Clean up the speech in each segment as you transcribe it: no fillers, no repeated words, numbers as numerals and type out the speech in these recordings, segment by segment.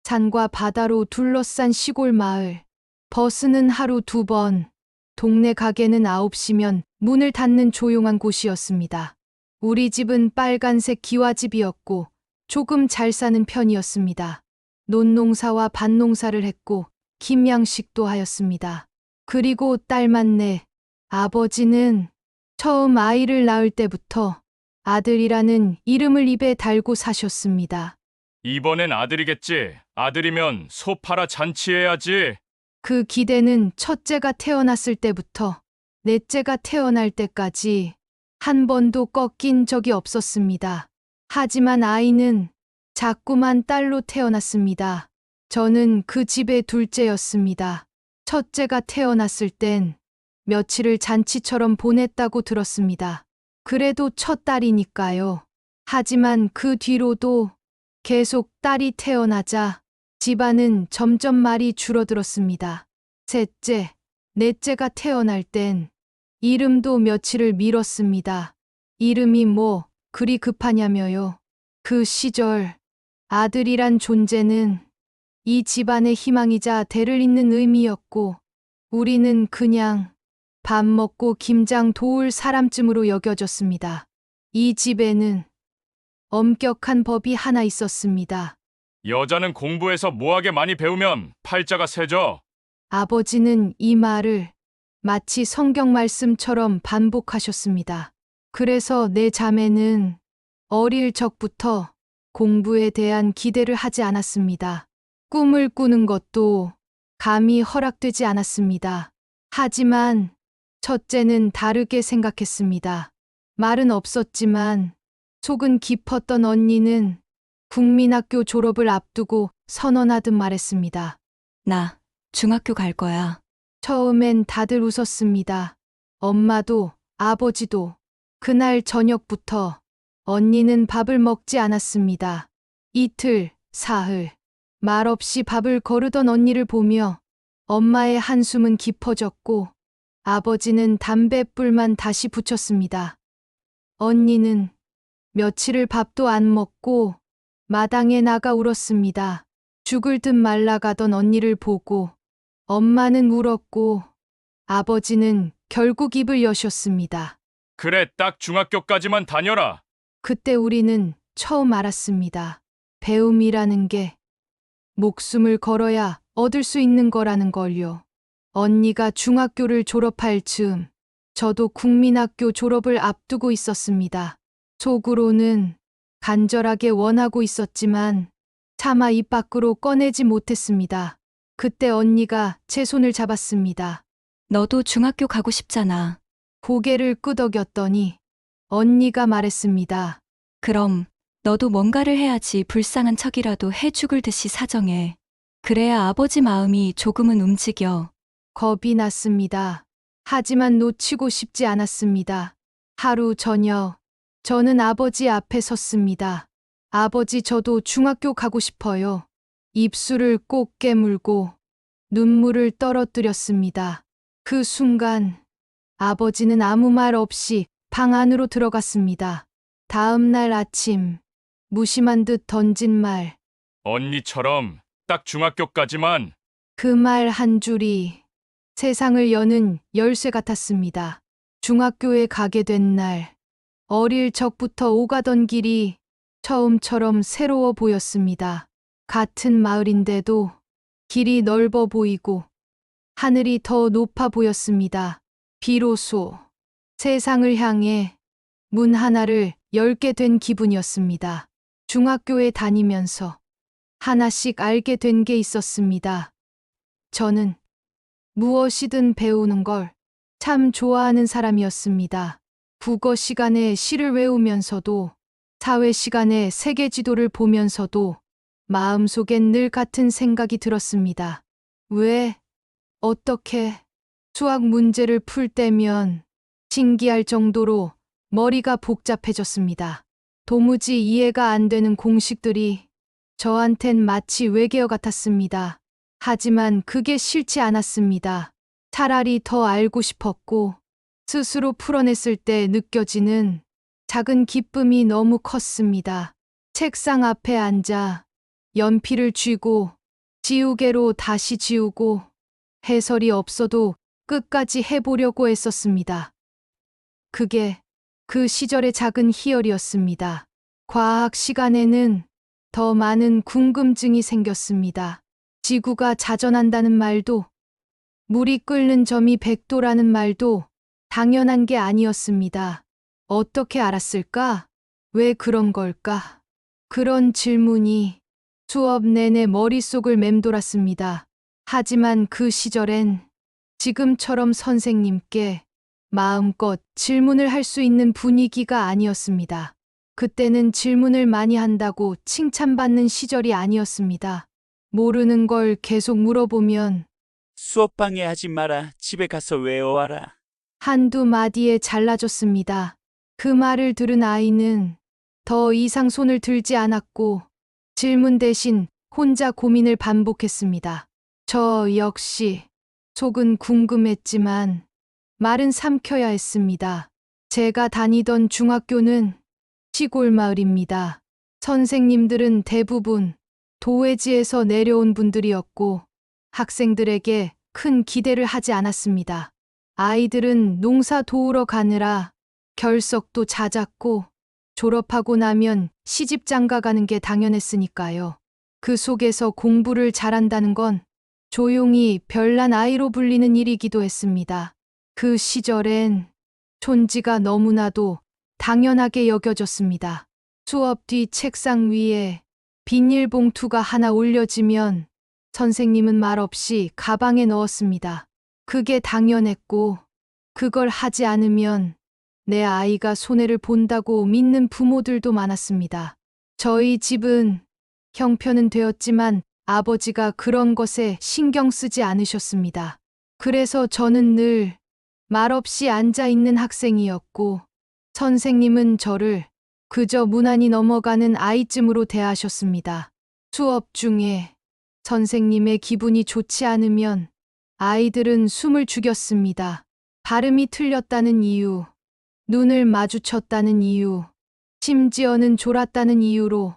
산과 바다로 둘러싼 시골 마을. 버스는 하루 2번, 동네 가게는 9시면 문을 닫는 조용한 곳이었습니다. 우리 집은 빨간색 기와집이었고 조금 잘 사는 편이었습니다. 논농사와 밭농사를 했고 김양식도 하였습니다. 그리고 딸만 넷. 아버지는 처음 아이를 낳을 때부터 아들이라는 이름을 입에 달고 사셨습니다. 이번엔 아들이겠지. 아들이면 소 팔아 잔치해야지. 그 기대는 첫째가 태어났을 때부터 넷째가 태어날 때까지 한 번도 꺾인 적이 없었습니다. 하지만 아이는 자꾸만 딸로 태어났습니다. 저는 그 집의 둘째였습니다. 첫째가 태어났을 땐 며칠을 잔치처럼 보냈다고 들었습니다. 그래도 첫 딸이니까요. 하지만 그 뒤로도 계속 딸이 태어나자 집안은 점점 말이 줄어들었습니다. 셋째, 넷째가 태어날 땐 이름도 며칠을 미뤘습니다. 이름이 뭐 그리 급하냐며요. 그 시절 아들이란 존재는 이 집안의 희망이자 대를 잇는 의미였고 우리는 그냥 밥 먹고 김장 도울 사람쯤으로 여겨졌습니다. 이 집에는 엄격한 법이 하나 있었습니다. 여자는 공부해서 뭐하게 많이 배우면 팔자가 세져. 아버지는 이 말을 마치 성경 말씀처럼 반복하셨습니다. 그래서 내 자매는 어릴 적부터 공부에 대한 기대를 하지 않았습니다. 꿈을 꾸는 것도 감히 허락되지 않았습니다. 하지만 첫째는 다르게 생각했습니다. 말은 없었지만 속은 깊었던 언니는 국민학교 졸업을 앞두고 선언하듯 말했습니다. 나 중학교 갈 거야. 처음엔 다들 웃었습니다. 엄마도 아버지도. 그날 저녁부터 언니는 밥을 먹지 않았습니다. 이틀, 사흘, 말없이 밥을 거르던 언니를 보며 엄마의 한숨은 깊어졌고 아버지는 담뱃불만 다시 붙였습니다. 언니는 며칠을 밥도 안 먹고 마당에 나가 울었습니다. 죽을 듯 말라가던 언니를 보고 엄마는 울었고 아버지는 결국 입을 여셨습니다. 그래, 딱 중학교까지만 다녀라. 그때 우리는 처음 알았습니다. 배움이라는 게 목숨을 걸어야 얻을 수 있는 거라는 걸요. 언니가 중학교를 졸업할 즈음 저도 국민학교 졸업을 앞두고 있었습니다. 속으로는 간절하게 원하고 있었지만 차마 입 밖으로 꺼내지 못했습니다. 그때 언니가 제 손을 잡았습니다. 너도 중학교 가고 싶잖아. 고개를 끄덕였더니 언니가 말했습니다. 그럼 너도 뭔가를 해야지. 불쌍한 척이라도 해 죽을 듯이 사정해. 그래야 아버지 마음이 조금은 움직여. 겁이 났습니다. 하지만 놓치고 싶지 않았습니다. 하루 저녁, 저는 아버지 앞에 섰습니다. 아버지, 저도 중학교 가고 싶어요. 입술을 꼭 깨물고 눈물을 떨어뜨렸습니다. 그 순간 아버지는 아무 말 없이 방 안으로 들어갔습니다. 다음 날 아침, 무심한 듯 던진 말, 언니처럼 딱 중학교까지만. 그 말 한 줄이 세상을 여는 열쇠 같았습니다. 중학교에 가게 된 날, 어릴 적부터 오가던 길이 처음처럼 새로워 보였습니다. 같은 마을인데도 길이 넓어 보이고 하늘이 더 높아 보였습니다. 비로소 세상을 향해 문 하나를 열게 된 기분이었습니다. 중학교에 다니면서 하나씩 알게 된 게 있었습니다. 저는 무엇이든 배우는 걸 참 좋아하는 사람이었습니다. 국어 시간에 시를 외우면서도 사회 시간에 세계 지도를 보면서도 마음속엔 늘 같은 생각이 들었습니다. 왜, 어떻게, 수학 문제를 풀 때면 신기할 정도로 머리가 복잡해졌습니다. 도무지 이해가 안 되는 공식들이 저한텐 마치 외계어 같았습니다. 하지만 그게 싫지 않았습니다. 차라리 더 알고 싶었고 스스로 풀어냈을 때 느껴지는 작은 기쁨이 너무 컸습니다. 책상 앞에 앉아 연필을 쥐고 지우개로 다시 지우고 해설이 없어도 끝까지 해보려고 했었습니다. 그게 그 시절의 작은 희열이었습니다. 과학 시간에는 더 많은 궁금증이 생겼습니다. 지구가 자전한다는 말도, 물이 끓는 점이 100도라는 말도 당연한 게 아니었습니다. 어떻게 알았을까? 왜 그런 걸까? 그런 질문이 수업 내내 머릿속을 맴돌았습니다. 하지만 그 시절엔 지금처럼 선생님께 마음껏 질문을 할 수 있는 분위기가 아니었습니다. 그때는 질문을 많이 한다고 칭찬받는 시절이 아니었습니다. 모르는 걸 계속 물어보면 수업 방해하지 마라. 집에 가서 외워와라. 한두 마디에 잘라줬습니다. 그 말을 들은 아이는 더 이상 손을 들지 않았고 질문 대신 혼자 고민을 반복했습니다. 저 역시 속은 궁금했지만 말은 삼켜야 했습니다. 제가 다니던 중학교는 시골 마을입니다. 선생님들은 대부분 도회지에서 내려온 분들이었고 학생들에게 큰 기대를 하지 않았습니다. 아이들은 농사 도우러 가느라 결석도 잦았고 졸업하고 나면 시집 장가 가는 게 당연했으니까요. 그 속에서 공부를 잘한다는 건 조용히 별난 아이로 불리는 일이기도 했습니다. 그 시절엔 존지가 너무나도 당연하게 여겨졌습니다. 수업 뒤 책상 위에 비닐봉투가 하나 올려지면 선생님은 말없이 가방에 넣었습니다. 그게 당연했고 그걸 하지 않으면 내 아이가 손해를 본다고 믿는 부모들도 많았습니다. 저희 집은 형편은 되었지만 아버지가 그런 것에 신경 쓰지 않으셨습니다. 그래서 저는 늘 말없이 앉아 있는 학생이었고 선생님은 저를 그저 무난히 넘어가는 아이쯤으로 대하셨습니다. 수업 중에 선생님의 기분이 좋지 않으면 아이들은 숨을 죽였습니다. 발음이 틀렸다는 이유, 눈을 마주쳤다는 이유, 심지어는 졸았다는 이유로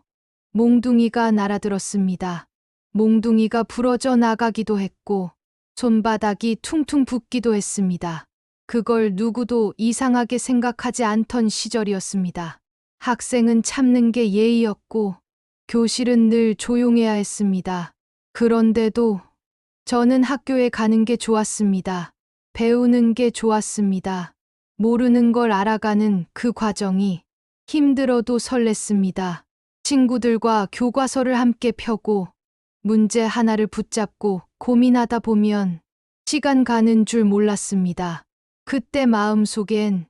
몽둥이가 날아들었습니다. 몽둥이가 부러져 나가기도 했고 손바닥이 퉁퉁 붓기도 했습니다. 그걸 누구도 이상하게 생각하지 않던 시절이었습니다. 학생은 참는 게 예의였고 교실은 늘 조용해야 했습니다. 그런데도 저는 학교에 가는 게 좋았습니다. 배우는 게 좋았습니다. 모르는 걸 알아가는 그 과정이 힘들어도 설렜습니다. 친구들과 교과서를 함께 펴고 문제 하나를 붙잡고 고민하다 보면 시간 가는 줄 몰랐습니다. 그때 마음속엔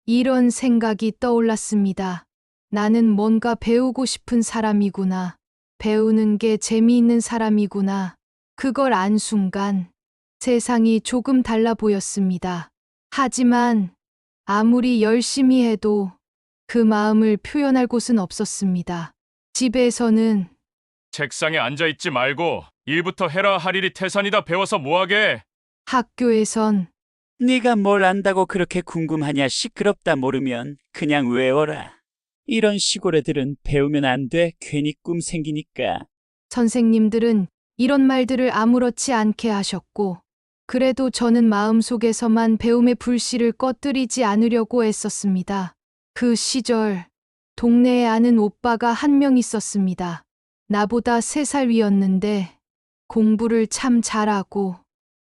이런 생각이 떠올랐습니다. 나는 뭔가 배우고 싶은 사람이구나. 배우는 게 재미있는 사람이구나. 그걸 안 순간 세상이 조금 달라 보였습니다. 하지만 아무리 열심히 해도 그 마음을 표현할 곳은 없었습니다. 집에서는 책상에 앉아 있지 말고 일부터 해라 할 일이 태산이다. 배워서 뭐하게? 학교에선 네가 뭘 안다고 그렇게 궁금하냐. 시끄럽다. 모르면 그냥 외워라. 이런 시골 애들은 배우면 안 돼. 괜히 꿈 생기니까. 선생님들은 이런 말들을 아무렇지 않게 하셨고 그래도 저는 마음속에서만 배움의 불씨를 꺼뜨리지 않으려고 애썼습니다. 그 시절 동네에 아는 오빠가 한 명 있었습니다. 나보다 3살 위였는데 공부를 참 잘하고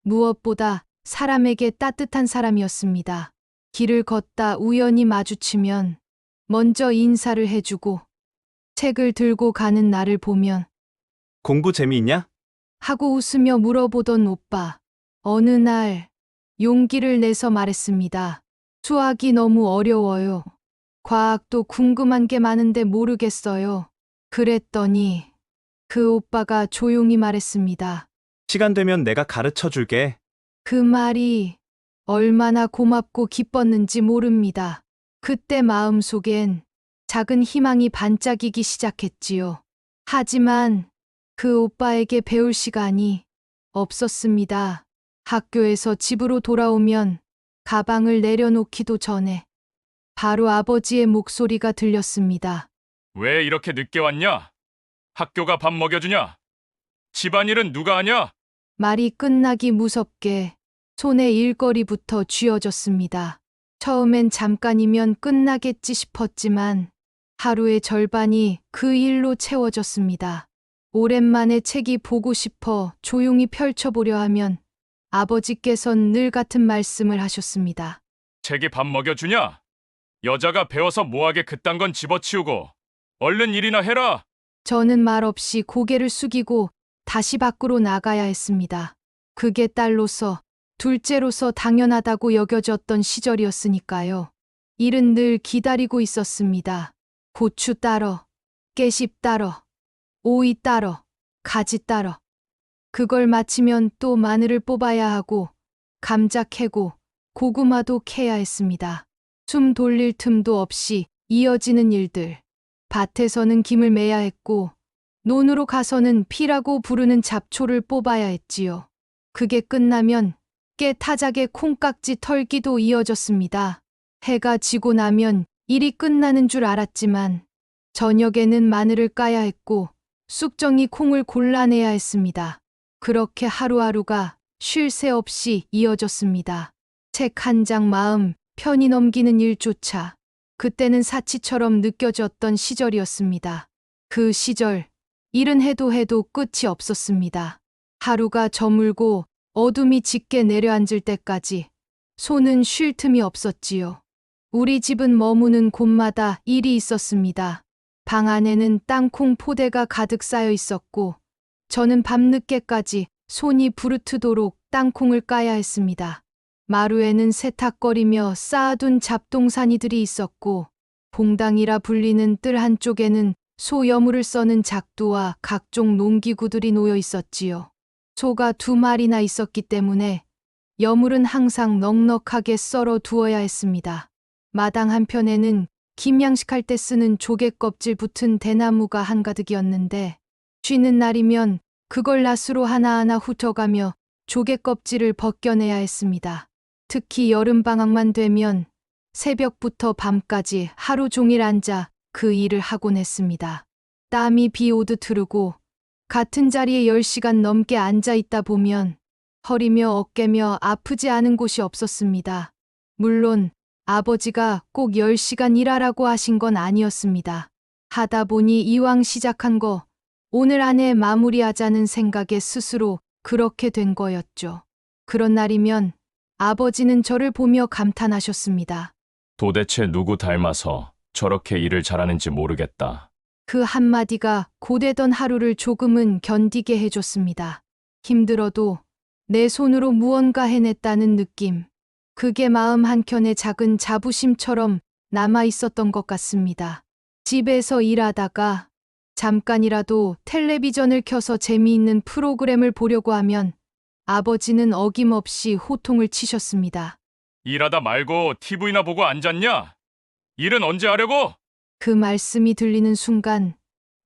무엇보다 사람에게 따뜻한 사람이었습니다. 길을 걷다 우연히 마주치면 먼저 인사를 해주고 책을 들고 가는 나를 보면 공부 재미있냐? 하고 웃으며 물어보던 오빠. 어느 날 용기를 내서 말했습니다. 수학이 너무 어려워요. 과학도 궁금한 게 많은데 모르겠어요. 그랬더니 그 오빠가 조용히 말했습니다. 시간 되면 내가 가르쳐 줄게. 그 말이 얼마나 고맙고 기뻤는지 모릅니다. 그때 마음속엔 작은 희망이 반짝이기 시작했지요. 하지만 그 오빠에게 배울 시간이 없었습니다. 학교에서 집으로 돌아오면 가방을 내려놓기도 전에 바로 아버지의 목소리가 들렸습니다. 왜 이렇게 늦게 왔냐? 학교가 밥 먹여주냐? 집안일은 누가 하냐? 말이 끝나기 무섭게 손에 일거리부터 쥐어졌습니다. 처음엔 잠깐이면 끝나겠지 싶었지만 하루의 절반이 그 일로 채워졌습니다. 오랜만에 책이 보고 싶어 조용히 펼쳐보려 하면 아버지께선 늘 같은 말씀을 하셨습니다. 책이 밥 먹여주냐? 여자가 배워서 뭐하게 그딴 건 집어치우고 얼른 일이나 해라. 저는 말없이 고개를 숙이고 다시 밖으로 나가야 했습니다. 그게 딸로서, 둘째로서 당연하다고 여겨졌던 시절이었으니까요. 일은 늘 기다리고 있었습니다. 고추 따러, 깨씹 따러, 오이 따러, 가지 따러. 그걸 마치면 또 마늘을 뽑아야 하고, 감자 캐고, 고구마도 캐야 했습니다. 숨 돌릴 틈도 없이 이어지는 일들. 밭에서는 김을 매야 했고, 논으로 가서는 피라고 부르는 잡초를 뽑아야 했지요. 그게 끝나면 깨 타작의 콩깍지 털기도 이어졌습니다. 해가 지고 나면 일이 끝나는 줄 알았지만 저녁에는 마늘을 까야 했고 쑥정이 콩을 골라내야 했습니다. 그렇게 하루하루가 쉴 새 없이 이어졌습니다. 책 한 장 마음 편히 넘기는 일조차 그때는 사치처럼 느껴졌던 시절이었습니다. 그 시절, 일은 해도 끝이 없었습니다. 하루가 저물고 어둠이 짙게 내려앉을 때까지 손은 쉴 틈이 없었지요. 우리 집은 머무는 곳마다 일이 있었습니다. 방 안에는 땅콩 포대가 가득 쌓여 있었고 저는 밤늦게까지 손이 부르트도록 땅콩을 까야 했습니다. 마루에는 세탁거리며 쌓아둔 잡동사니들이 있었고 봉당이라 불리는 뜰 한쪽에는 소 여물을 써는 작두와 각종 농기구들이 놓여 있었지요. 소가 2마리나 있었기 때문에 여물은 항상 넉넉하게 썰어 두어야 했습니다. 마당 한편에는 김양식할 때 쓰는 조개 껍질 붙은 대나무가 한가득이었는데 쉬는 날이면 그걸 낫으로 하나하나 훑어가며 조개 껍질을 벗겨내야 했습니다. 특히 여름방학만 되면 새벽부터 밤까지 하루 종일 앉아 그 일을 하곤 했습니다. 땀이 비 오듯 흐르고 같은 자리에 10시간 넘게 앉아 있다 보면 허리며 어깨며 아프지 않은 곳이 없었습니다. 물론 아버지가 꼭 10시간 일하라고 하신 건 아니었습니다. 하다 보니 이왕 시작한 거 오늘 안에 마무리하자는 생각에 스스로 그렇게 된 거였죠. 그런 날이면 아버지는 저를 보며 감탄하셨습니다. 도대체 누구 닮아서 저렇게 일을 잘하는지 모르겠다. 그 한마디가 고되던 하루를 조금은 견디게 해줬습니다. 힘들어도 내 손으로 무언가 해냈다는 느낌. 그게 마음 한켠에 작은 자부심처럼 남아 있었던 것 같습니다. 집에서 일하다가 잠깐이라도 텔레비전을 켜서 재미있는 프로그램을 보려고 하면 아버지는 어김없이 호통을 치셨습니다. 일하다 말고 TV나 보고 앉았냐? 일은 언제 하려고? 그 말씀이 들리는 순간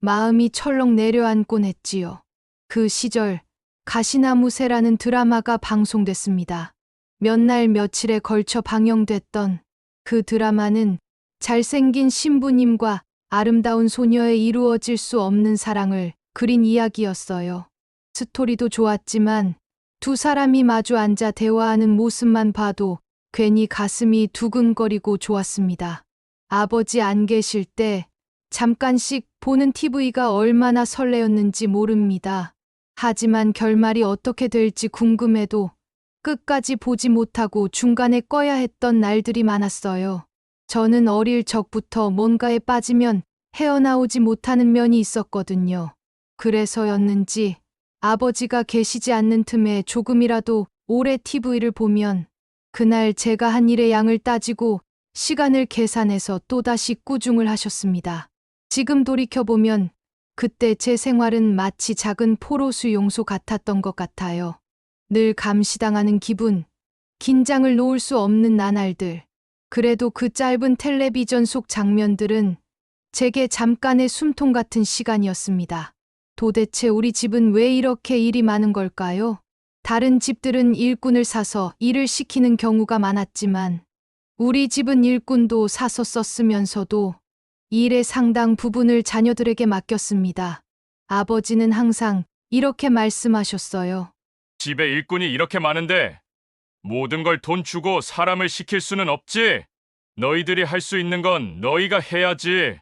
마음이 철렁 내려앉곤 했지요. 그 시절 가시나무새라는 드라마가 방송됐습니다. 몇 날 며칠에 걸쳐 방영됐던 그 드라마는 잘생긴 신부님과 아름다운 소녀의 이루어질 수 없는 사랑을 그린 이야기였어요. 스토리도 좋았지만 두 사람이 마주 앉아 대화하는 모습만 봐도 괜히 가슴이 두근거리고 좋았습니다. 아버지 안 계실 때 잠깐씩 보는 TV가 얼마나 설레었는지 모릅니다. 하지만 결말이 어떻게 될지 궁금해도 끝까지 보지 못하고 중간에 꺼야 했던 날들이 많았어요. 저는 어릴 적부터 뭔가에 빠지면 헤어나오지 못하는 면이 있었거든요. 그래서였는지 아버지가 계시지 않는 틈에 조금이라도 오래 TV를 보면 그날 제가 한 일의 양을 따지고 시간을 계산해서 또다시 꾸중을 하셨습니다. 지금 돌이켜보면 그때 제 생활은 마치 작은 포로 수용소 같았던 것 같아요. 늘 감시당하는 기분, 긴장을 놓을 수 없는 나날들. 그래도 그 짧은 텔레비전 속 장면들은 제게 잠깐의 숨통 같은 시간이었습니다. 도대체 우리 집은 왜 이렇게 일이 많은 걸까요? 다른 집들은 일꾼을 사서 일을 시키는 경우가 많았지만 우리 집은 일꾼도 사서 썼으면서도 일의 상당 부분을 자녀들에게 맡겼습니다. 아버지는 항상 이렇게 말씀하셨어요. 집에 일꾼이 이렇게 많은데 모든 걸 돈 주고 사람을 시킬 수는 없지. 너희들이 할 수 있는 건 너희가 해야지.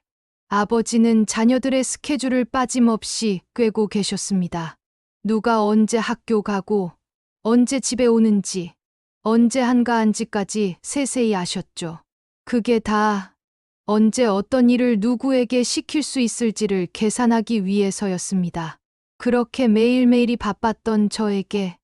아버지는 자녀들의 스케줄을 빠짐없이 꿰고 계셨습니다. 누가 언제 학교 가고, 언제 집에 오는지, 언제 한가한지까지 세세히 아셨죠. 그게 다 언제 어떤 일을 누구에게 시킬 수 있을지를 계산하기 위해서였습니다. 그렇게 매일매일이 바빴던 저에게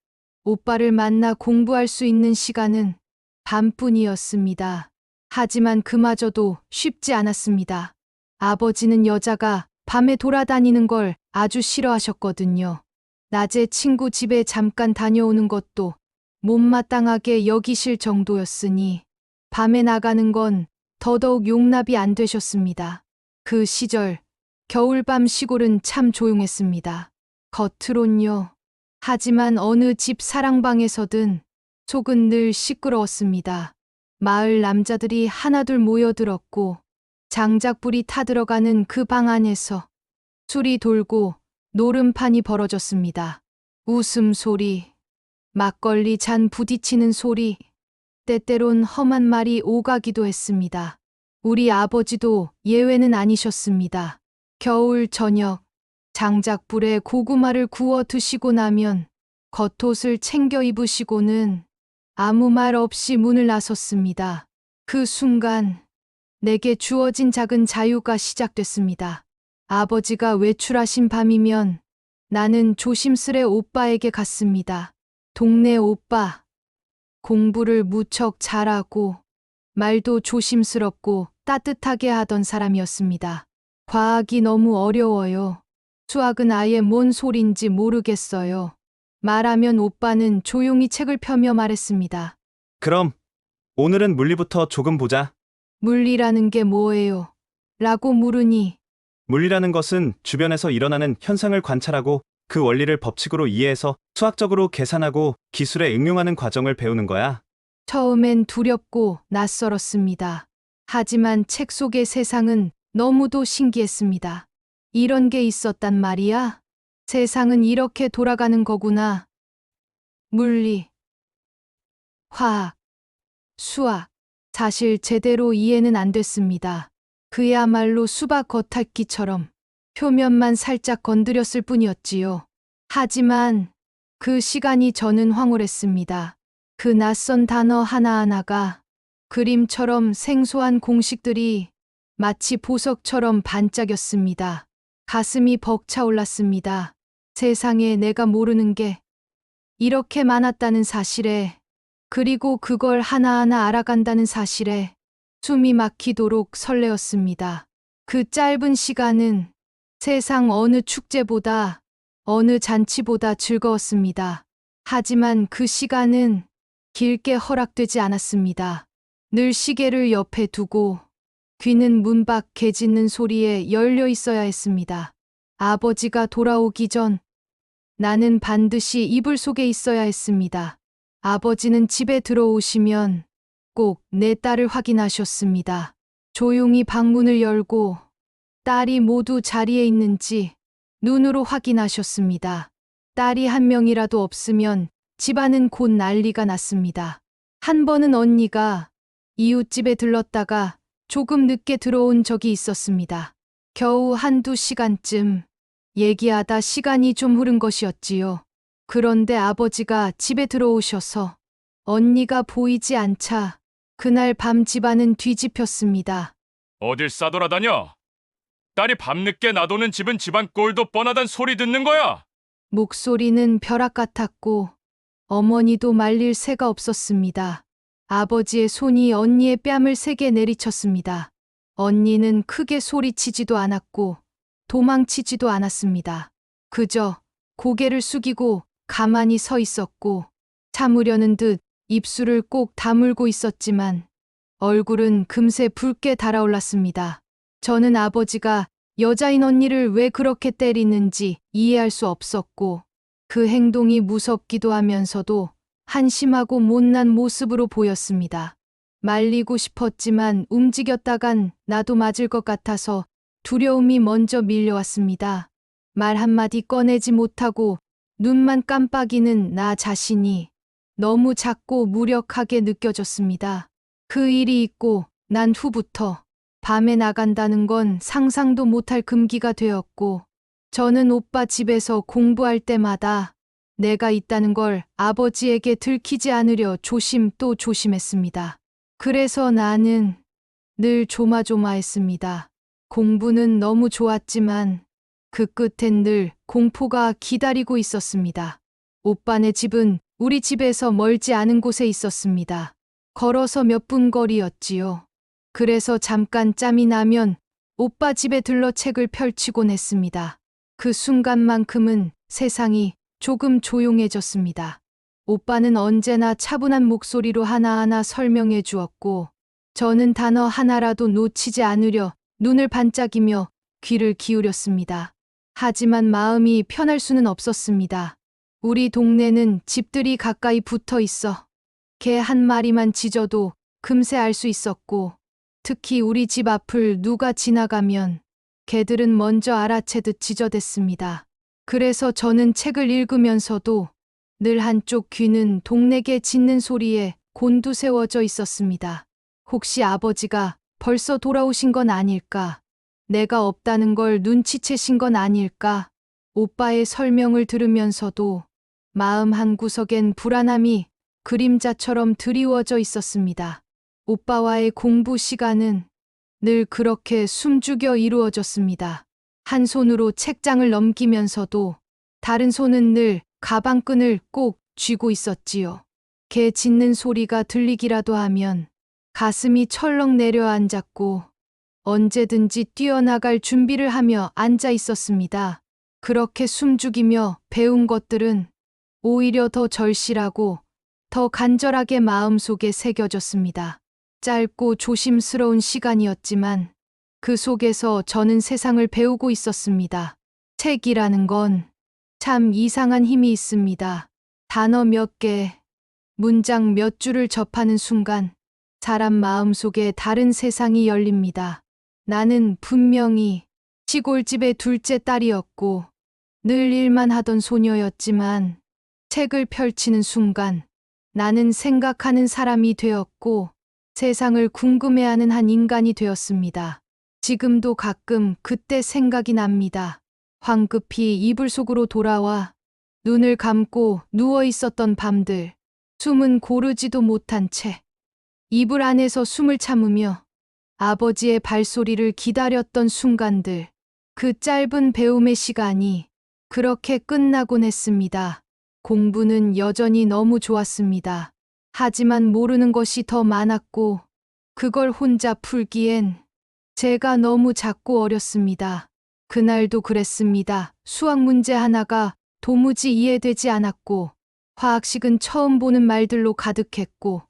오빠를 만나 공부할 수 있는 시간은 밤뿐이었습니다. 하지만 그마저도 쉽지 않았습니다. 아버지는 여자가 밤에 돌아다니는 걸 아주 싫어하셨거든요. 낮에 친구 집에 잠깐 다녀오는 것도 못마땅하게 여기실 정도였으니 밤에 나가는 건 더더욱 용납이 안 되셨습니다. 그 시절 겨울밤 시골은 참 조용했습니다. 겉으론요. 하지만 어느 집 사랑방에서든 속은 늘 시끄러웠습니다. 마을 남자들이 하나둘 모여들었고 장작불이 타들어가는 그 방 안에서 술이 돌고 노름판이 벌어졌습니다. 웃음소리, 막걸리 잔 부딪히는 소리, 때때론 험한 말이 오가기도 했습니다. 우리 아버지도 예외는 아니셨습니다. 겨울 저녁, 장작불에 고구마를 구워 드시고 나면 겉옷을 챙겨 입으시고는 아무 말 없이 문을 나섰습니다. 그 순간 내게 주어진 작은 자유가 시작됐습니다. 아버지가 외출하신 밤이면 나는 조심스레 오빠에게 갔습니다. 동네 오빠. 공부를 무척 잘하고 말도 조심스럽고 따뜻하게 하던 사람이었습니다. 과학이 너무 어려워요. 수학은 아예 뭔 소린지 모르겠어요. 말하면 오빠는 조용히 책을 펴며 말했습니다. 그럼 오늘은 물리부터 조금 보자. 물리라는 게 뭐예요? 라고 물으니 물리라는 것은 주변에서 일어나는 현상을 관찰하고 그 원리를 법칙으로 이해해서 수학적으로 계산하고 기술에 응용하는 과정을 배우는 거야. 처음엔 두렵고 낯설었습니다. 하지만 책 속의 세상은 너무도 신기했습니다. 이런 게 있었단 말이야? 세상은 이렇게 돌아가는 거구나. 물리, 화학, 수학. 사실 제대로 이해는 안 됐습니다. 그야말로 수박 겉핥기처럼 표면만 살짝 건드렸을 뿐이었지요. 하지만 그 시간이 저는 황홀했습니다. 그 낯선 단어 하나하나가 그림처럼 생소한 공식들이 마치 보석처럼 반짝였습니다. 가슴이 벅차올랐습니다. 세상에 내가 모르는 게 이렇게 많았다는 사실에, 그리고 그걸 하나하나 알아간다는 사실에 숨이 막히도록 설레었습니다. 그 짧은 시간은 세상 어느 축제보다, 어느 잔치보다 즐거웠습니다. 하지만 그 시간은 길게 허락되지 않았습니다. 늘 시계를 옆에 두고 귀는 문 밖 개 짖는 소리에 열려 있어야 했습니다. 아버지가 돌아오기 전 나는 반드시 이불 속에 있어야 했습니다. 아버지는 집에 들어오시면 꼭 내 딸을 확인하셨습니다. 조용히 방문을 열고 딸이 모두 자리에 있는지 눈으로 확인하셨습니다. 딸이 한 명이라도 없으면 집안은 곧 난리가 났습니다. 한 번은 언니가 이웃집에 들렀다가 조금 늦게 들어온 적이 있었습니다. 겨우 한두 시간쯤 얘기하다 시간이 좀 흐른 것이었지요. 그런데 아버지가 집에 들어오셔서 언니가 보이지 않자 그날 밤 집안은 뒤집혔습니다. 어딜 싸돌아다녀? 딸이 밤늦게 놔도는 집은 집안 꼴도 뻔하단 소리 듣는 거야. 목소리는 벼락 같았고 어머니도 말릴 새가 없었습니다. 아버지의 손이 언니의 뺨을 세게 내리쳤습니다. 언니는 크게 소리치지도 않았고 도망치지도 않았습니다. 그저 고개를 숙이고 가만히 서 있었고 참으려는 듯 입술을 꼭 다물고 있었지만 얼굴은 금세 붉게 달아올랐습니다. 저는 아버지가 여자인 언니를 왜 그렇게 때리는지 이해할 수 없었고 그 행동이 무섭기도 하면서도 한심하고 못난 모습으로 보였습니다. 말리고 싶었지만 움직였다간 나도 맞을 것 같아서 두려움이 먼저 밀려왔습니다. 말 한마디 꺼내지 못하고 눈만 깜빡이는 나 자신이 너무 작고 무력하게 느껴졌습니다. 그 일이 있고 난 후부터 밤에 나간다는 건 상상도 못할 금기가 되었고, 저는 오빠 집에서 공부할 때마다 내가 있다는 걸 아버지에게 들키지 않으려 조심 또 조심했습니다. 그래서 나는 늘 조마조마했습니다. 공부는 너무 좋았지만 그 끝엔 늘 공포가 기다리고 있었습니다. 오빠네 집은 우리 집에서 멀지 않은 곳에 있었습니다. 걸어서 몇 분 거리였지요. 그래서 잠깐 짬이 나면 오빠 집에 들러 책을 펼치곤 했습니다. 그 순간만큼은 세상이 조금 조용해졌습니다. 오빠는 언제나 차분한 목소리로 하나하나 설명해 주었고, 저는 단어 하나라도 놓치지 않으려 눈을 반짝이며 귀를 기울였습니다. 하지만 마음이 편할 수는 없었습니다. 우리 동네는 집들이 가까이 붙어 있어 개 한 마리만 짖어도 금세 알 수 있었고, 특히 우리 집 앞을 누가 지나가면 개들은 먼저 알아채듯 짖어댔습니다. 그래서 저는 책을 읽으면서도 늘 한쪽 귀는 동네 개 짖는 소리에 곤두세워져 있었습니다. 혹시 아버지가 벌써 돌아오신 건 아닐까? 내가 없다는 걸 눈치채신 건 아닐까? 오빠의 설명을 들으면서도 마음 한구석엔 불안함이 그림자처럼 드리워져 있었습니다. 오빠와의 공부 시간은 늘 그렇게 숨죽여 이루어졌습니다. 한 손으로 책장을 넘기면서도 다른 손은 늘 가방끈을 꼭 쥐고 있었지요. 개 짖는 소리가 들리기라도 하면 가슴이 철렁 내려앉았고 언제든지 뛰어나갈 준비를 하며 앉아 있었습니다. 그렇게 숨죽이며 배운 것들은 오히려 더 절실하고 더 간절하게 마음속에 새겨졌습니다. 짧고 조심스러운 시간이었지만 그 속에서 저는 세상을 배우고 있었습니다. 책이라는 건 참 이상한 힘이 있습니다. 단어 몇 개, 문장 몇 줄을 접하는 순간 사람 마음속에 다른 세상이 열립니다. 나는 분명히 시골집의 둘째 딸이었고 늘 일만 하던 소녀였지만 책을 펼치는 순간 나는 생각하는 사람이 되었고 세상을 궁금해하는 한 인간이 되었습니다. 지금도 가끔 그때 생각이 납니다. 황급히 이불 속으로 돌아와 눈을 감고 누워 있었던 밤들, 숨은 고르지도 못한 채 이불 안에서 숨을 참으며 아버지의 발소리를 기다렸던 순간들, 그 짧은 배움의 시간이 그렇게 끝나곤 했습니다. 공부는 여전히 너무 좋았습니다. 하지만 모르는 것이 더 많았고 그걸 혼자 풀기엔 제가 너무 작고 어렸습니다. 그날도 그랬습니다. 수학 문제 하나가 도무지 이해되지 않았고 화학식은 처음 보는 말들로 가득했고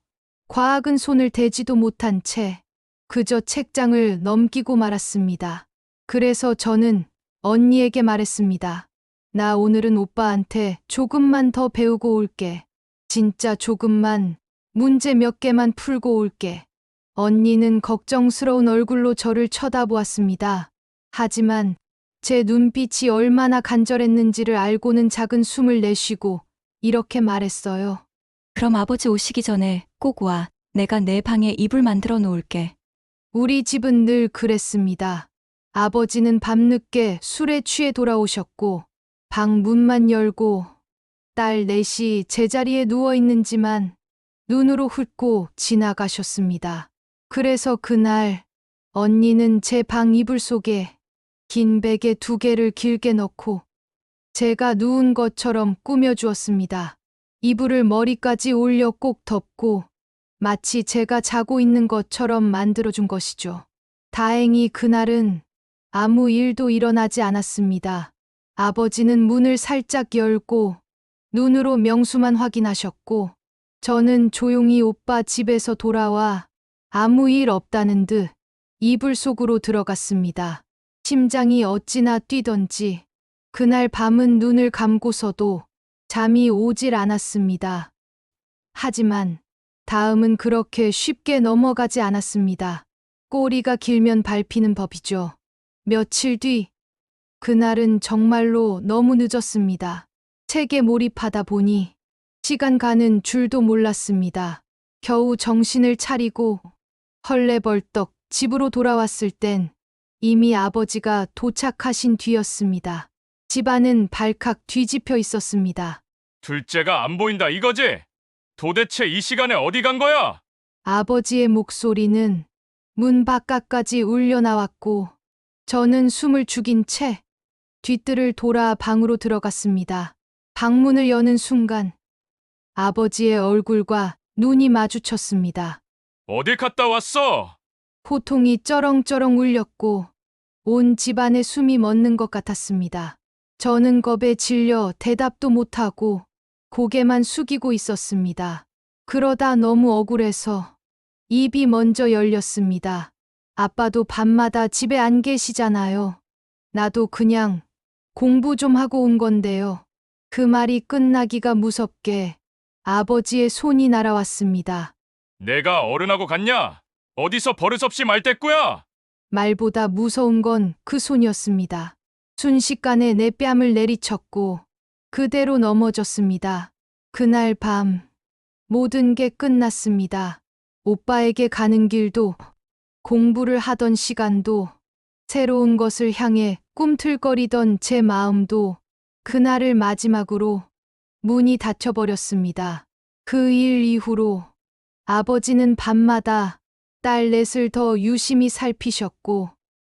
과학은 손을 대지도 못한 채 그저 책장을 넘기고 말았습니다. 그래서 저는 언니에게 말했습니다. 나 오늘은 오빠한테 조금만 더 배우고 올게. 진짜 조금만, 문제 몇 개만 풀고 올게. 언니는 걱정스러운 얼굴로 저를 쳐다보았습니다. 하지만 제 눈빛이 얼마나 간절했는지를 알고는 작은 숨을 내쉬고 이렇게 말했어요. 그럼 아버지 오시기 전에 꼭 와. 내가 내 방에 이불 만들어 놓을게. 우리 집은 늘 그랬습니다. 아버지는 밤늦게 술에 취해 돌아오셨고 방 문만 열고 딸 넷이 제자리에 누워 있는지만 눈으로 훑고 지나가셨습니다. 그래서 그날 언니는 제 방 이불 속에 긴 베개 2개를 길게 넣고 제가 누운 것처럼 꾸며주었습니다. 이불을 머리까지 올려 꼭 덮고 마치 제가 자고 있는 것처럼 만들어준 것이죠. 다행히 그날은 아무 일도 일어나지 않았습니다. 아버지는 문을 살짝 열고 눈으로 명수만 확인하셨고 저는 조용히 오빠 집에서 돌아와 아무 일 없다는 듯 이불 속으로 들어갔습니다. 심장이 어찌나 뛰던지 그날 밤은 눈을 감고서도 잠이 오질 않았습니다. 하지만 다음은 그렇게 쉽게 넘어가지 않았습니다. 꼬리가 길면 밟히는 법이죠. 며칠 뒤 그날은 정말로 너무 늦었습니다. 책에 몰입하다 보니 시간 가는 줄도 몰랐습니다. 겨우 정신을 차리고 헐레벌떡 집으로 돌아왔을 땐 이미 아버지가 도착하신 뒤였습니다. 집안은 발칵 뒤집혀 있었습니다. 둘째가 안 보인다 이거지? 도대체 이 시간에 어디 간 거야? 아버지의 목소리는 문 바깥까지 울려 나왔고 저는 숨을 죽인 채 뒤뜰을 돌아 방으로 들어갔습니다. 방문을 여는 순간 아버지의 얼굴과 눈이 마주쳤습니다. 어딜 갔다 왔어? 호통이 쩌렁쩌렁 울렸고 온 집안에 숨이 멎는 것 같았습니다. 저는 겁에 질려 대답도 못하고 고개만 숙이고 있었습니다. 그러다 너무 억울해서 입이 먼저 열렸습니다. 아빠도 밤마다 집에 안 계시잖아요. 나도 그냥 공부 좀 하고 온 건데요. 그 말이 끝나기가 무섭게 아버지의 손이 날아왔습니다. 내가 어른하고 갔냐? 어디서 버릇없이 말대꾸야? 말보다 무서운 건 그 손이었습니다. 순식간에 내 뺨을 내리쳤고 그대로 넘어졌습니다. 그날 밤 모든 게 끝났습니다. 오빠에게 가는 길도 공부를 하던 시간도 새로운 것을 향해 꿈틀거리던 제 마음도 그날을 마지막으로 문이 닫혀버렸습니다. 그 일 이후로 아버지는 밤마다 딸 넷을 더 유심히 살피셨고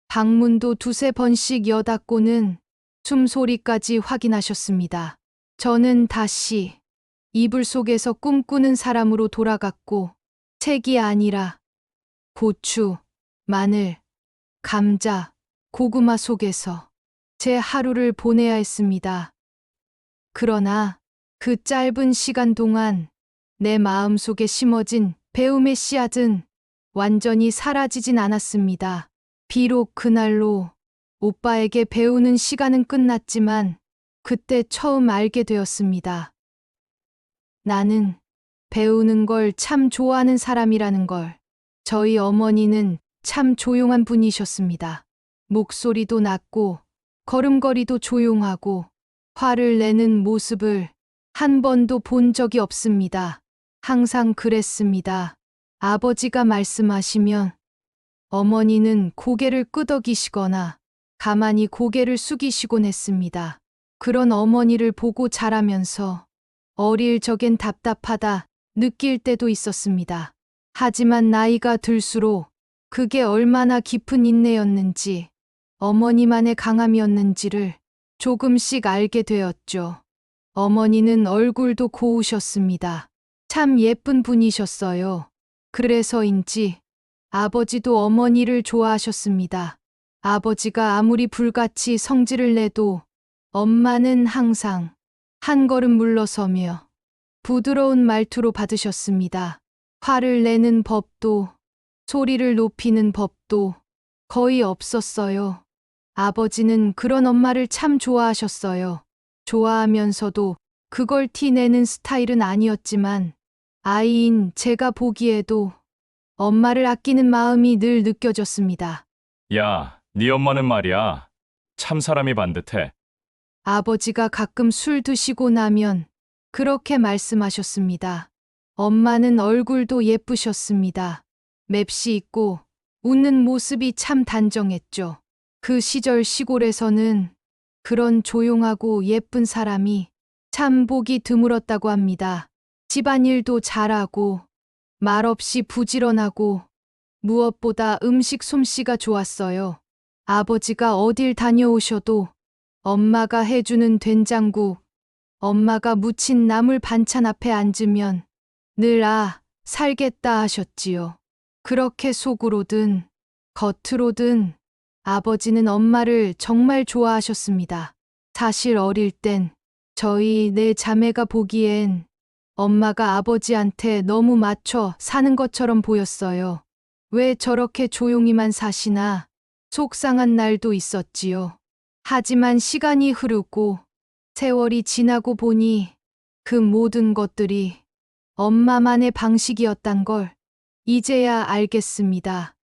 방문도 두세 번씩 여닫고는 숨소리까지 확인하셨습니다. 저는 다시 이불 속에서 꿈꾸는 사람으로 돌아갔고 책이 아니라 고추, 마늘, 감자, 고구마 속에서 제 하루를 보내야 했습니다. 그러나 그 짧은 시간 동안 내 마음속에 심어진 배움의 씨앗은 완전히 사라지진 않았습니다. 비록 그날로 오빠에게 배우는 시간은 끝났지만 그때 처음 알게 되었습니다. 나는 배우는 걸 참 좋아하는 사람이라는 걸. 저희 어머니는 참 조용한 분이셨습니다. 목소리도 낮고 걸음걸이도 조용하고 화를 내는 모습을 한 번도 본 적이 없습니다. 항상 그랬습니다. 아버지가 말씀하시면 어머니는 고개를 끄덕이시거나 가만히 고개를 숙이시곤 했습니다. 그런 어머니를 보고 자라면서 어릴 적엔 답답하다 느낄 때도 있었습니다. 하지만 나이가 들수록 그게 얼마나 깊은 인내였는지 어머니만의 강함이었는지를 조금씩 알게 되었죠. 어머니는 얼굴도 고우셨습니다. 참 예쁜 분이셨어요. 그래서인지 아버지도 어머니를 좋아하셨습니다. 아버지가 아무리 불같이 성질을 내도 엄마는 항상 한 걸음 물러서며 부드러운 말투로 받으셨습니다. 화를 내는 법도 소리를 높이는 법도 거의 없었어요. 아버지는 그런 엄마를 참 좋아하셨어요. 좋아하면서도 그걸 티내는 스타일은 아니었지만 아이인 제가 보기에도 엄마를 아끼는 마음이 늘 느껴졌습니다. 야, 네 엄마는 말이야. 참 사람이 반듯해. 아버지가 가끔 술 드시고 나면 그렇게 말씀하셨습니다. 엄마는 얼굴도 예쁘셨습니다. 맵시 있고 웃는 모습이 참 단정했죠. 그 시절 시골에서는 그런 조용하고 예쁜 사람이 참 보기 드물었다고 합니다. 집안일도 잘하고 말없이 부지런하고 무엇보다 음식 솜씨가 좋았어요. 아버지가 어딜 다녀오셔도 엄마가 해주는 된장국, 엄마가 무친 나물 반찬 앞에 앉으면 늘 살겠다 하셨지요. 그렇게 속으로든 겉으로든 아버지는 엄마를 정말 좋아하셨습니다. 사실 어릴 땐 저희 네 자매가 보기엔 엄마가 아버지한테 너무 맞춰 사는 것처럼 보였어요. 왜 저렇게 조용히만 사시나 속상한 날도 있었지요. 하지만 시간이 흐르고 세월이 지나고 보니 그 모든 것들이 엄마만의 방식이었단 걸 이제야 알겠습니다.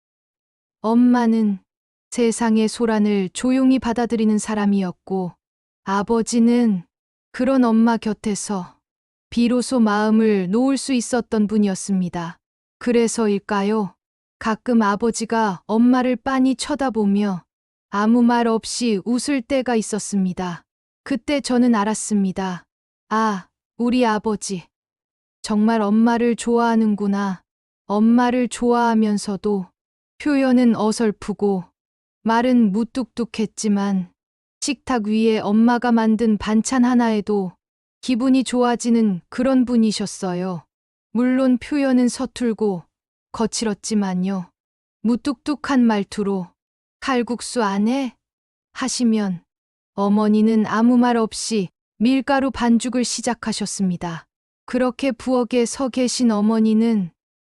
엄마는 세상의 소란을 조용히 받아들이는 사람이었고, 아버지는 그런 엄마 곁에서 비로소 마음을 놓을 수 있었던 분이었습니다. 그래서일까요? 가끔 아버지가 엄마를 빤히 쳐다보며 아무 말 없이 웃을 때가 있었습니다. 그때 저는 알았습니다. 아, 우리 아버지. 정말 엄마를 좋아하는구나. 엄마를 좋아하면서도 표현은 어설프고 말은 무뚝뚝했지만 식탁 위에 엄마가 만든 반찬 하나에도 기분이 좋아지는 그런 분이셨어요. 물론 표현은 서툴고 거칠었지만요. 무뚝뚝한 말투로 칼국수 안 해? 하시면 어머니는 아무 말 없이 밀가루 반죽을 시작하셨습니다. 그렇게 부엌에 서 계신 어머니는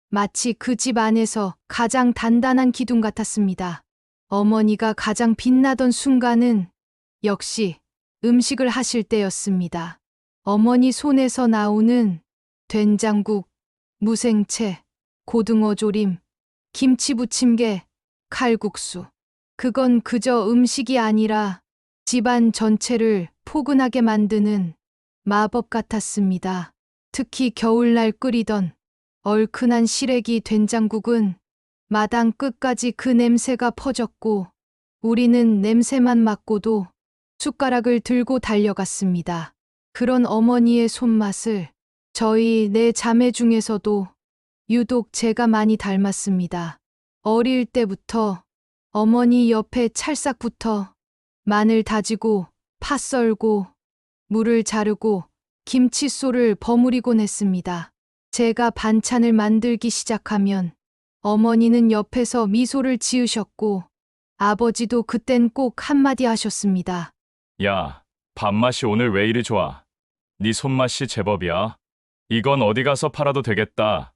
마치 그 집 안에서 가장 단단한 기둥 같았습니다. 어머니가 가장 빛나던 순간은 역시 음식을 하실 때였습니다. 어머니 손에서 나오는 된장국, 무생채, 고등어 조림, 김치 부침개, 칼국수. 그건 그저 음식이 아니라 집안 전체를 포근하게 만드는 마법 같았습니다. 특히 겨울날 끓이던 얼큰한 시래기 된장국은 마당 끝까지 그 냄새가 퍼졌고 우리는 냄새만 맡고도 숟가락을 들고 달려갔습니다. 그런 어머니의 손맛을 저희 네 자매 중에서도 유독 제가 많이 닮았습니다. 어릴 때부터 어머니 옆에 찰싹부터 마늘 다지고 파 썰고 물을 자르고 김칫솔을 버무리곤 했습니다. 제가 반찬을 만들기 시작하면 어머니는 옆에서 미소를 지으셨고 아버지도 그땐 꼭 한마디 하셨습니다. 야, 밥맛이 오늘 왜 이리 좋아? 네 손맛이 제법이야. 이건 어디 가서 팔아도 되겠다.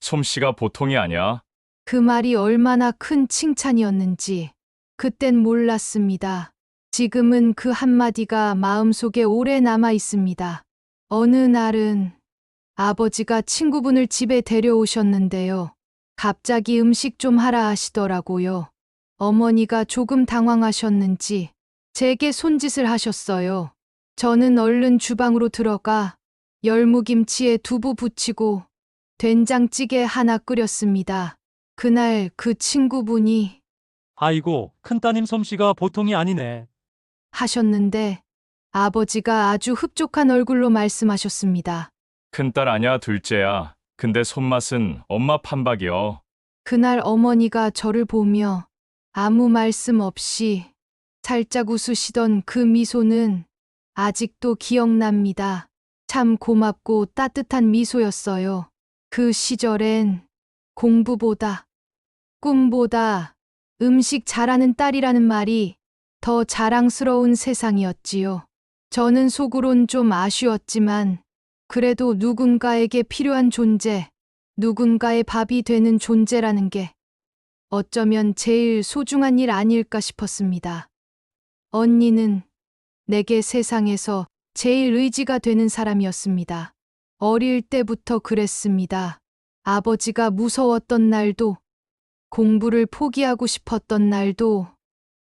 솜씨가 보통이 아니야. 그 말이 얼마나 큰 칭찬이었는지 그땐 몰랐습니다. 지금은 그 한마디가 마음속에 오래 남아 있습니다. 어느 날은 아버지가 친구분을 집에 데려오셨는데요. 갑자기 음식 좀 하라 하시더라고요. 어머니가 조금 당황하셨는지 제게 손짓을 하셨어요. 저는 얼른 주방으로 들어가 열무김치에 두부 부치고 된장찌개 하나 끓였습니다. 그날 그 친구분이 아이고, 큰따님 솜씨가 보통이 아니네. 하셨는데 아버지가 아주 흡족한 얼굴로 말씀하셨습니다. 큰딸 아냐 둘째야. 근데 손맛은 엄마 판박이여. 그날 어머니가 저를 보며 아무 말씀 없이 살짝 웃으시던 그 미소는 아직도 기억납니다. 참 고맙고 따뜻한 미소였어요. 그 시절엔 공부보다 꿈보다 음식 잘하는 딸이라는 말이 더 자랑스러운 세상이었지요. 저는 속으론 좀 아쉬웠지만 그래도 누군가에게 필요한 존재, 누군가의 밥이 되는 존재라는 게 어쩌면 제일 소중한 일 아닐까 싶었습니다. 언니는 내게 세상에서 제일 의지가 되는 사람이었습니다. 어릴 때부터 그랬습니다. 아버지가 무서웠던 날도, 공부를 포기하고 싶었던 날도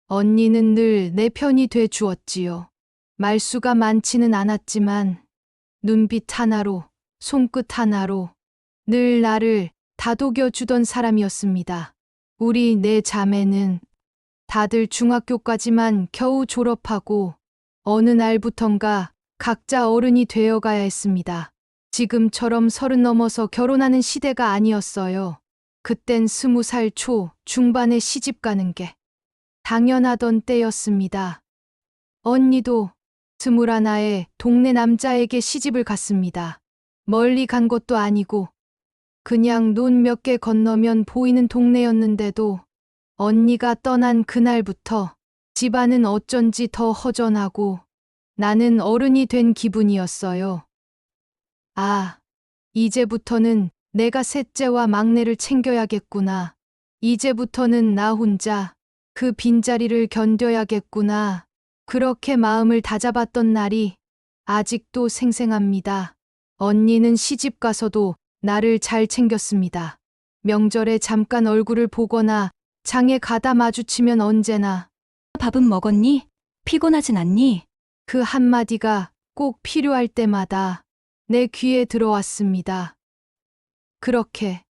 언니는 늘 내 편이 돼 주었지요. 말수가 많지는 않았지만 눈빛 하나로, 손끝 하나로 늘 나를 다독여 주던 사람이었습니다. 우리 네 자매는 다들 중학교까지만 겨우 졸업하고 어느 날부턴가 각자 어른이 되어가야 했습니다. 지금처럼 30 넘어서 결혼하는 시대가 아니었어요. 그땐 20살 초 중반에 시집 가는 게 당연하던 때였습니다. 언니도 21에 동네 남자에게 시집을 갔습니다. 멀리 간 것도 아니고 그냥 논 몇 개 건너면 보이는 동네였는데도 언니가 떠난 그날부터 집안은 어쩐지 더 허전하고 나는 어른이 된 기분이었어요. 아, 이제부터는 내가 셋째와 막내를 챙겨야겠구나. 이제부터는 나 혼자 그 빈자리를 견뎌야겠구나. 그렇게 마음을 다잡았던 날이 아직도 생생합니다. 언니는 시집 가서도 나를 잘 챙겼습니다. 명절에 잠깐 얼굴을 보거나 장에 가다 마주치면 언제나 밥은 먹었니? 피곤하진 않니? 그 한마디가 꼭 필요할 때마다 내 귀에 들어왔습니다. 그렇게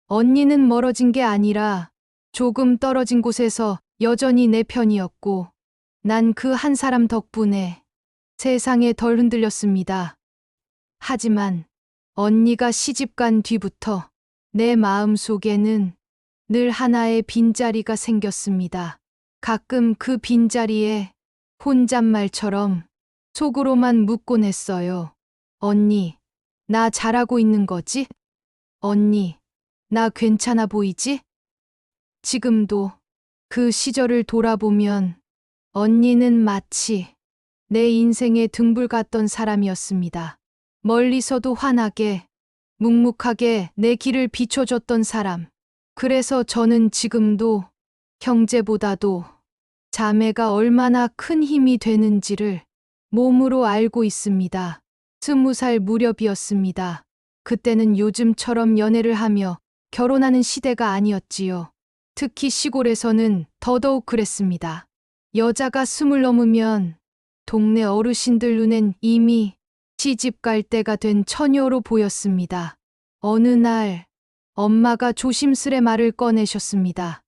언니는 멀어진 게 아니라 조금 떨어진 곳에서 여전히 내 편이었고, 난 그 한 사람 덕분에 세상에 덜 흔들렸습니다. 하지만 언니가 시집간 뒤부터 내 마음 속에는 늘 하나의 빈자리가 생겼습니다. 가끔 그 빈자리에 혼잣말처럼 속으로만 묻곤 했어요. 언니, 나 잘하고 있는 거지? 언니, 나 괜찮아 보이지? 지금도 그 시절을 돌아보면 언니는 마치 내 인생의 등불 같던 사람이었습니다. 멀리서도 환하게, 묵묵하게 내 길을 비춰줬던 사람. 그래서 저는 지금도 형제보다도 자매가 얼마나 큰 힘이 되는지를 몸으로 알고 있습니다. 20살 무렵이었습니다. 그때는 요즘처럼 연애를 하며 결혼하는 시대가 아니었지요. 특히 시골에서는 더더욱 그랬습니다. 여자가 20 넘으면 동네 어르신들 눈엔 이미 시집 갈 때가 된 처녀로 보였습니다. 어느 날 엄마가 조심스레 말을 꺼내셨습니다.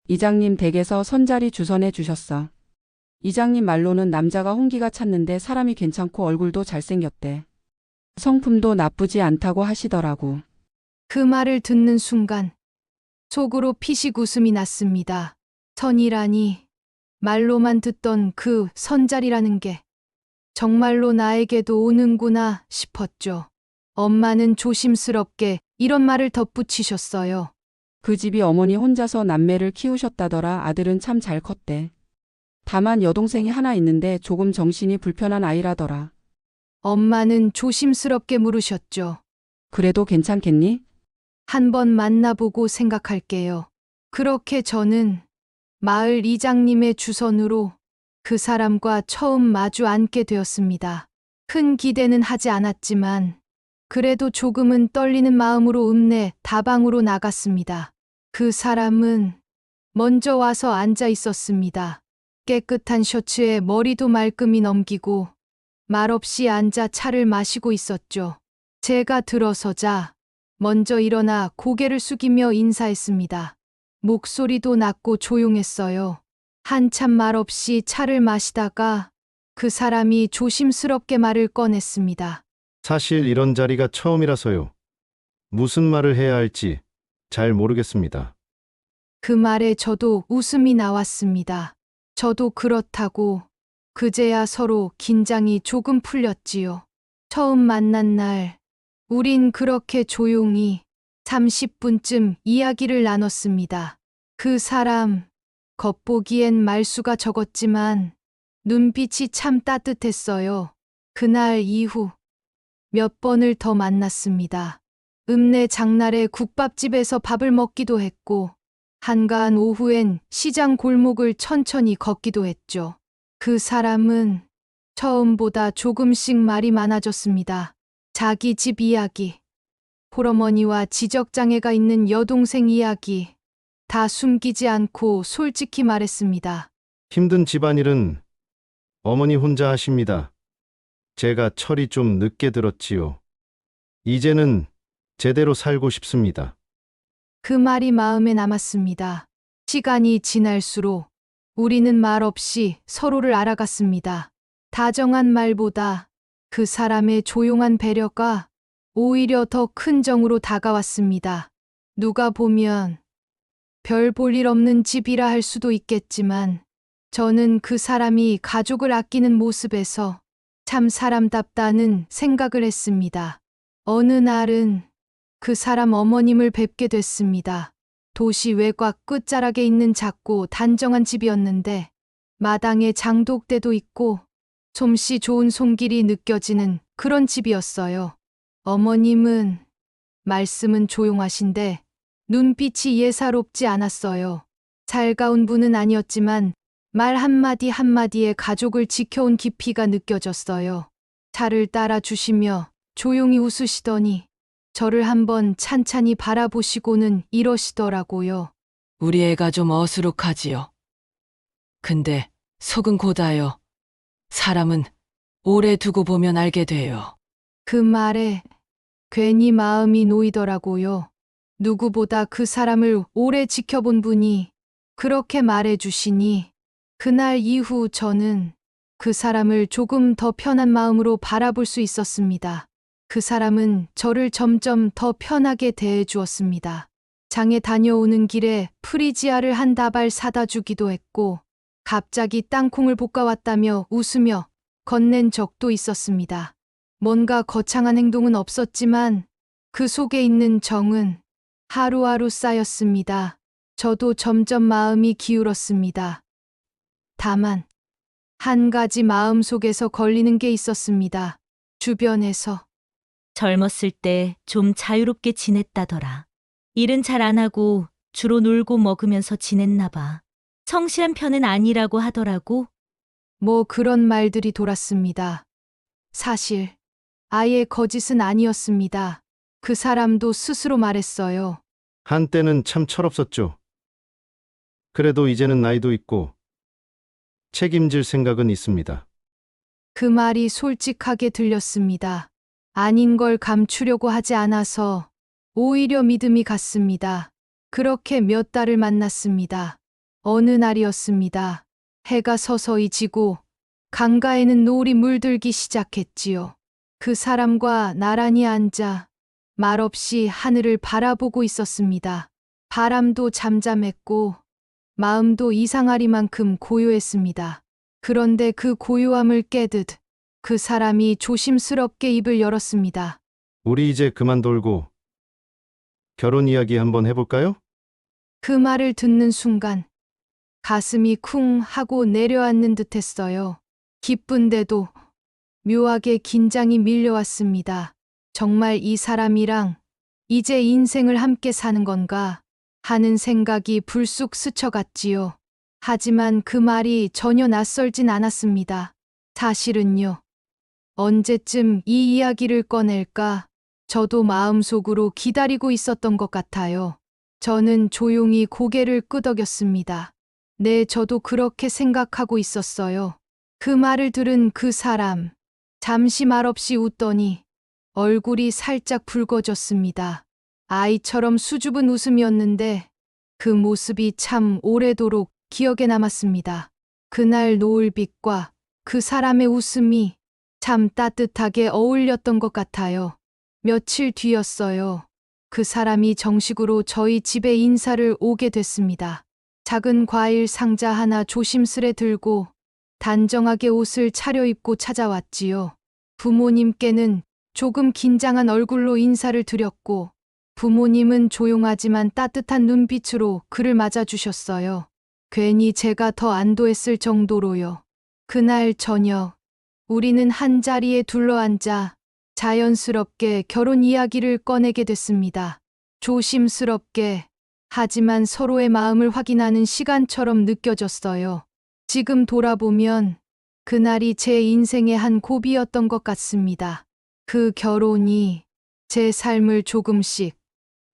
이장님 댁에서 선자리 주선해 주셨어. 이장님 말로는 남자가 홍기가 찼는데 사람이 괜찮고 얼굴도 잘생겼대. 성품도 나쁘지 않다고 하시더라고. 그 말을 듣는 순간 속으로 피식 웃음이 났습니다. 선이라니, 말로만 듣던 그 선자리라는 게 정말로 나에게도 오는구나 싶었죠. 엄마는 조심스럽게 이런 말을 덧붙이셨어요. 그 집이 어머니 혼자서 남매를 키우셨다더라. 아들은 참 잘 컸대. 다만 여동생이 하나 있는데 조금 정신이 불편한 아이라더라. 엄마는 조심스럽게 물으셨죠. 그래도 괜찮겠니? 한번 만나보고 생각할게요. 그렇게 저는 마을 이장님의 주선으로 그 사람과 처음 마주 앉게 되었습니다. 큰 기대는 하지 않았지만 그래도 조금은 떨리는 마음으로 읍내 다방으로 나갔습니다. 그 사람은 먼저 와서 앉아 있었습니다. 깨끗한 셔츠에 머리도 말끔히 넘기고 말없이 앉아 차를 마시고 있었죠. 제가 들어서자 먼저 일어나 고개를 숙이며 인사했습니다. 목소리도 낮고 조용했어요. 한참 말없이 차를 마시다가 그 사람이 조심스럽게 말을 꺼냈습니다. 사실 이런 자리가 처음이라서요. 무슨 말을 해야 할지 잘 모르겠습니다. 그 말에 저도 웃음이 나왔습니다. 저도 그렇다고 그제야 서로 긴장이 조금 풀렸지요. 처음 만난 날, 우린 그렇게 조용히 30분쯤 이야기를 나눴습니다. 그 사람, 겉보기엔 말수가 적었지만 눈빛이 참 따뜻했어요. 그날 이후 몇 번을 더 만났습니다. 읍내 장날에 국밥집에서 밥을 먹기도 했고, 한가한 오후엔 시장 골목을 천천히 걷기도 했죠. 그 사람은 처음보다 조금씩 말이 많아졌습니다. 자기 집 이야기, 홀어머니와 지적장애가 있는 여동생 이야기, 다 숨기지 않고 솔직히 말했습니다. 힘든 집안일은 어머니 혼자 하십니다. 제가 철이 좀 늦게 들었지요. 이제는 제대로 살고 싶습니다. 그 말이 마음에 남았습니다. 시간이 지날수록 우리는 말없이 서로를 알아갔습니다. 다정한 말보다 그 사람의 조용한 배려가 오히려 더 큰 정으로 다가왔습니다. 누가 보면 별 볼 일 없는 집이라 할 수도 있겠지만 저는 그 사람이 가족을 아끼는 모습에서 참 사람답다는 생각을 했습니다. 어느 날은 그 사람 어머님을 뵙게 됐습니다. 도시 외곽 끝자락에 있는 작고 단정한 집이었는데 마당에 장독대도 있고 솜씨 좋은 손길이 느껴지는 그런 집이었어요. 어머님은 말씀은 조용하신데 눈빛이 예사롭지 않았어요. 살가운 분은 아니었지만 말 한마디 한마디에 가족을 지켜온 깊이가 느껴졌어요. 차를 따라 주시며 조용히 웃으시더니 저를 한번 찬찬히 바라보시고는 이러시더라고요. 우리 애가 좀 어수룩하지요. 근데 속은 고다요. 사람은 오래 두고 보면 알게 돼요. 그 말에 괜히 마음이 놓이더라고요. 누구보다 그 사람을 오래 지켜본 분이 그렇게 말해주시니 그날 이후 저는 그 사람을 조금 더 편한 마음으로 바라볼 수 있었습니다. 그 사람은 저를 점점 더 편하게 대해 주었습니다. 장에 다녀오는 길에 프리지아를 한 다발 사다 주기도 했고, 갑자기 땅콩을 볶아왔다며 웃으며 건넨 적도 있었습니다. 뭔가 거창한 행동은 없었지만 그 속에 있는 정은 하루하루 쌓였습니다. 저도 점점 마음이 기울었습니다. 다만 한 가지 마음속에서 걸리는 게 있었습니다. 주변에서 젊었을 때 좀 자유롭게 지냈다더라. 일은 잘 안 하고 주로 놀고 먹으면서 지냈나 봐. 성실한 편은 아니라고 하더라고. 뭐 그런 말들이 돌았습니다. 사실 아예 거짓은 아니었습니다. 그 사람도 스스로 말했어요. 한때는 참 철없었죠. 그래도 이제는 나이도 있고 책임질 생각은 있습니다. 그 말이 솔직하게 들렸습니다. 아닌 걸 감추려고 하지 않아서 오히려 믿음이 갔습니다. 그렇게 몇 달을 만났습니다. 어느 날이었습니다. 해가 서서히 지고 강가에는 노을이 물들기 시작했지요. 그 사람과 나란히 앉아 말없이 하늘을 바라보고 있었습니다. 바람도 잠잠했고 마음도 이상하리만큼 고요했습니다. 그런데 그 고요함을 깨듯 그 사람이 조심스럽게 입을 열었습니다. 우리 이제 그만 돌고 결혼 이야기 한번 해볼까요? 그 말을 듣는 순간 가슴이 쿵 하고 내려앉는 듯 했어요. 기쁜데도 묘하게 긴장이 밀려왔습니다. 정말 이 사람이랑 이제 인생을 함께 사는 건가 하는 생각이 불쑥 스쳐갔지요. 하지만 그 말이 전혀 낯설진 않았습니다. 사실은요. 언제쯤 이 이야기를 꺼낼까 저도 마음속으로 기다리고 있었던 것 같아요. 저는 조용히 고개를 끄덕였습니다. 네, 저도 그렇게 생각하고 있었어요. 그 말을 들은 그 사람, 잠시 말없이 웃더니 얼굴이 살짝 붉어졌습니다. 아이처럼 수줍은 웃음이었는데 그 모습이 참 오래도록 기억에 남았습니다. 그날 노을빛과 그 사람의 웃음이 참 따뜻하게 어울렸던 것 같아요. 며칠 뒤였어요. 그 사람이 정식으로 저희 집에 인사를 오게 됐습니다. 작은 과일 상자 하나 조심스레 들고 단정하게 옷을 차려입고 찾아왔지요. 부모님께는 조금 긴장한 얼굴로 인사를 드렸고 부모님은 조용하지만 따뜻한 눈빛으로 그를 맞아주셨어요. 괜히 제가 더 안도했을 정도로요. 그날 저녁 우리는 한 자리에 둘러앉아 자연스럽게 결혼 이야기를 꺼내게 됐습니다. 조심스럽게 하지만 서로의 마음을 확인하는 시간처럼 느껴졌어요. 지금 돌아보면 그날이 제 인생의 한 고비였던 것 같습니다. 그 결혼이 제 삶을 조금씩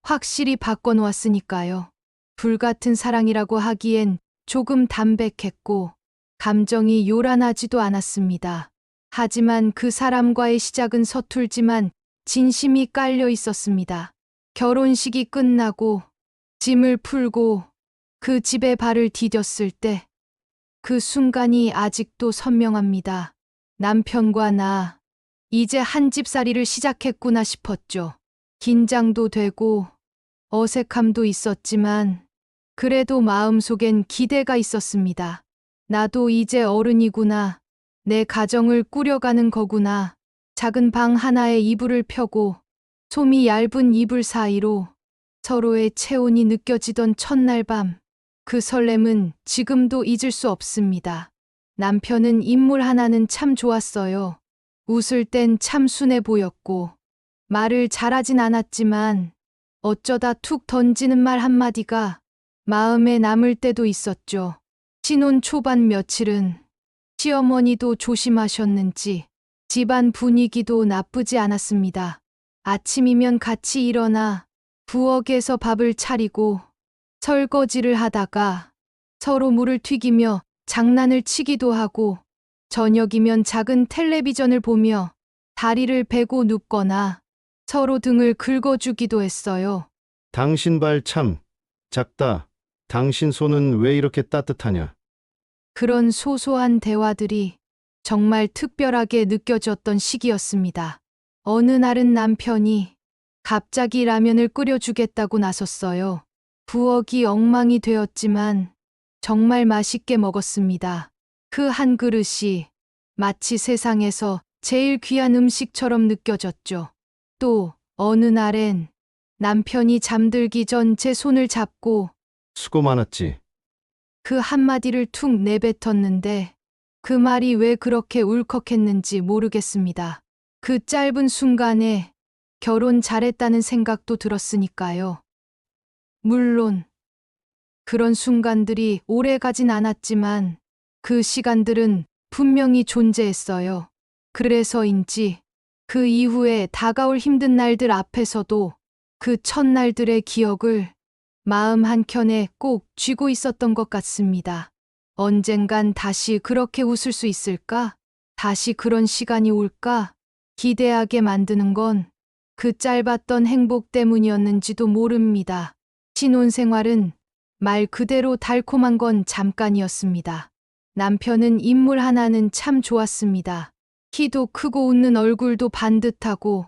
확실히 바꿔놓았으니까요. 불같은 사랑이라고 하기엔 조금 담백했고 감정이 요란하지도 않았습니다. 하지만 그 사람과의 시작은 서툴지만 진심이 깔려 있었습니다. 결혼식이 끝나고 짐을 풀고 그 집에 발을 디뎠을 때 그 순간이 아직도 선명합니다. 남편과 나 이제 한 집살이를 시작했구나 싶었죠. 긴장도 되고 어색함도 있었지만 그래도 마음속엔 기대가 있었습니다. 나도 이제 어른이구나. 내 가정을 꾸려가는 거구나. 작은 방 하나에 이불을 펴고 솜이 얇은 이불 사이로 서로의 체온이 느껴지던 첫날 밤. 그 설렘은 지금도 잊을 수 없습니다. 남편은 인물 하나는 참 좋았어요. 웃을 땐 참 순해 보였고 말을 잘하진 않았지만 어쩌다 툭 던지는 말 한마디가 마음에 남을 때도 있었죠. 신혼 초반 며칠은 시어머니도 조심하셨는지 집안 분위기도 나쁘지 않았습니다. 아침이면 같이 일어나 부엌에서 밥을 차리고 설거지를 하다가 서로 물을 튀기며 장난을 치기도 하고 저녁이면 작은 텔레비전을 보며 다리를 베고 눕거나 서로 등을 긁어주기도 했어요. 당신 발 참 작다. 당신 손은 왜 이렇게 따뜻하냐? 그런 소소한 대화들이 정말 특별하게 느껴졌던 시기였습니다. 어느 날은 남편이 갑자기 라면을 끓여주겠다고 나섰어요. 부엌이 엉망이 되었지만 정말 맛있게 먹었습니다. 그 한 그릇이 마치 세상에서 제일 귀한 음식처럼 느껴졌죠. 또 어느 날엔 남편이 잠들기 전 제 손을 잡고 수고 많았지. 그 한마디를 툭 내뱉었는데 그 말이 왜 그렇게 울컥했는지 모르겠습니다. 그 짧은 순간에 결혼 잘했다는 생각도 들었으니까요. 물론 그런 순간들이 오래 가진 않았지만 그 시간들은 분명히 존재했어요. 그래서인지 그 이후에 다가올 힘든 날들 앞에서도 그 첫날들의 기억을 마음 한켠에 꼭 쥐고 있었던 것 같습니다. 언젠간 다시 그렇게 웃을 수 있을까? 다시 그런 시간이 올까? 기대하게 만드는 건 그 짧았던 행복 때문이었는지도 모릅니다. 신혼생활은 말 그대로 달콤한 건 잠깐이었습니다. 남편은 인물 하나는 참 좋았습니다. 키도 크고 웃는 얼굴도 반듯하고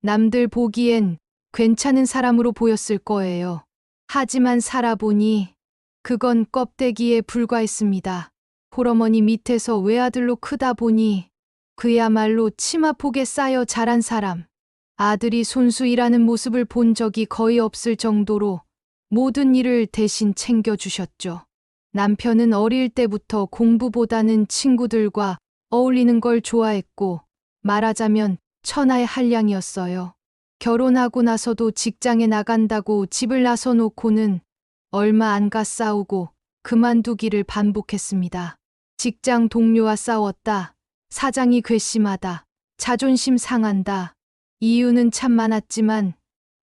남들 보기엔 괜찮은 사람으로 보였을 거예요. 하지만 살아보니 그건 껍데기에 불과했습니다. 홀어머니 밑에서 외아들로 크다 보니 그야말로 치마폭에 쌓여 자란 사람. 아들이 손수 일하는 모습을 본 적이 거의 없을 정도로 모든 일을 대신 챙겨주셨죠. 남편은 어릴 때부터 공부보다는 친구들과 어울리는 걸 좋아했고 말하자면 천하의 한량이었어요. 결혼하고 나서도 직장에 나간다고 집을 나서놓고는 얼마 안 가 싸우고 그만두기를 반복했습니다. 직장 동료와 싸웠다. 사장이 괘씸하다. 자존심 상한다. 이유는 참 많았지만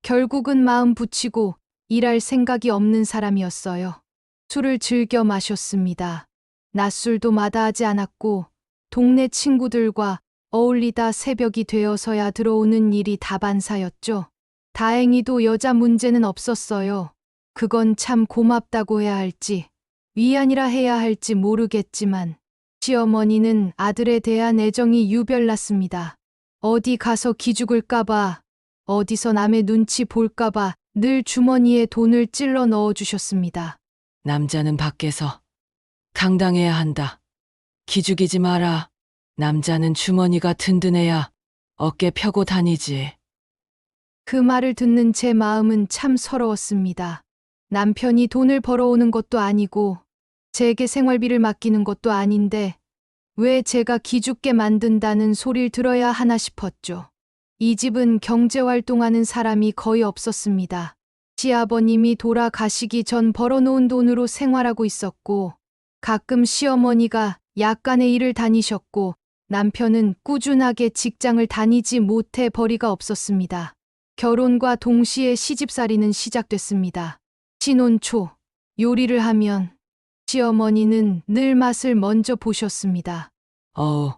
결국은 마음 붙이고 일할 생각이 없는 사람이었어요. 술을 즐겨 마셨습니다. 낮술도 마다하지 않았고 동네 친구들과 어울리다 새벽이 되어서야 들어오는 일이 다반사였죠. 다행히도 여자 문제는 없었어요. 그건 참 고맙다고 해야 할지 위안이라 해야 할지 모르겠지만 시어머니는 아들에 대한 애정이 유별났습니다. 어디 가서 기죽을까봐, 어디서 남의 눈치 볼까봐 늘 주머니에 돈을 찔러 넣어주셨습니다. 남자는 밖에서 당당해야 한다. 기죽이지 마라. 남자는 주머니가 든든해야 어깨 펴고 다니지. 그 말을 듣는 제 마음은 참 서러웠습니다. 남편이 돈을 벌어오는 것도 아니고 제게 생활비를 맡기는 것도 아닌데 왜 제가 기죽게 만든다는 소리를 들어야 하나 싶었죠. 이 집은 경제활동하는 사람이 거의 없었습니다. 시아버님이 돌아가시기 전 벌어놓은 돈으로 생활하고 있었고 가끔 시어머니가 약간의 일을 다니셨고 남편은 꾸준하게 직장을 다니지 못해 벌이가 없었습니다. 결혼과 동시에 시집살이는 시작됐습니다. 신혼 초 요리를 하면 시어머니는 늘 맛을 먼저 보셨습니다. 어우,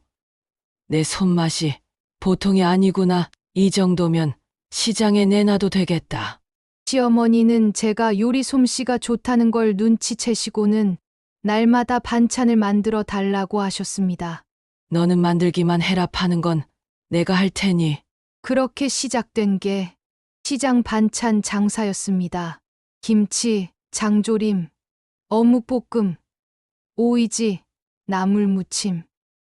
내 손맛이 보통이 아니구나. 이 정도면 시장에 내놔도 되겠다. 시어머니는 제가 요리 솜씨가 좋다는 걸 눈치채시고는 날마다 반찬을 만들어 달라고 하셨습니다. 너는 만들기만 해라. 파는 건 내가 할 테니. 그렇게 시작된 게 시장 반찬 장사였습니다. 김치, 장조림, 어묵볶음, 오이지, 나물무침.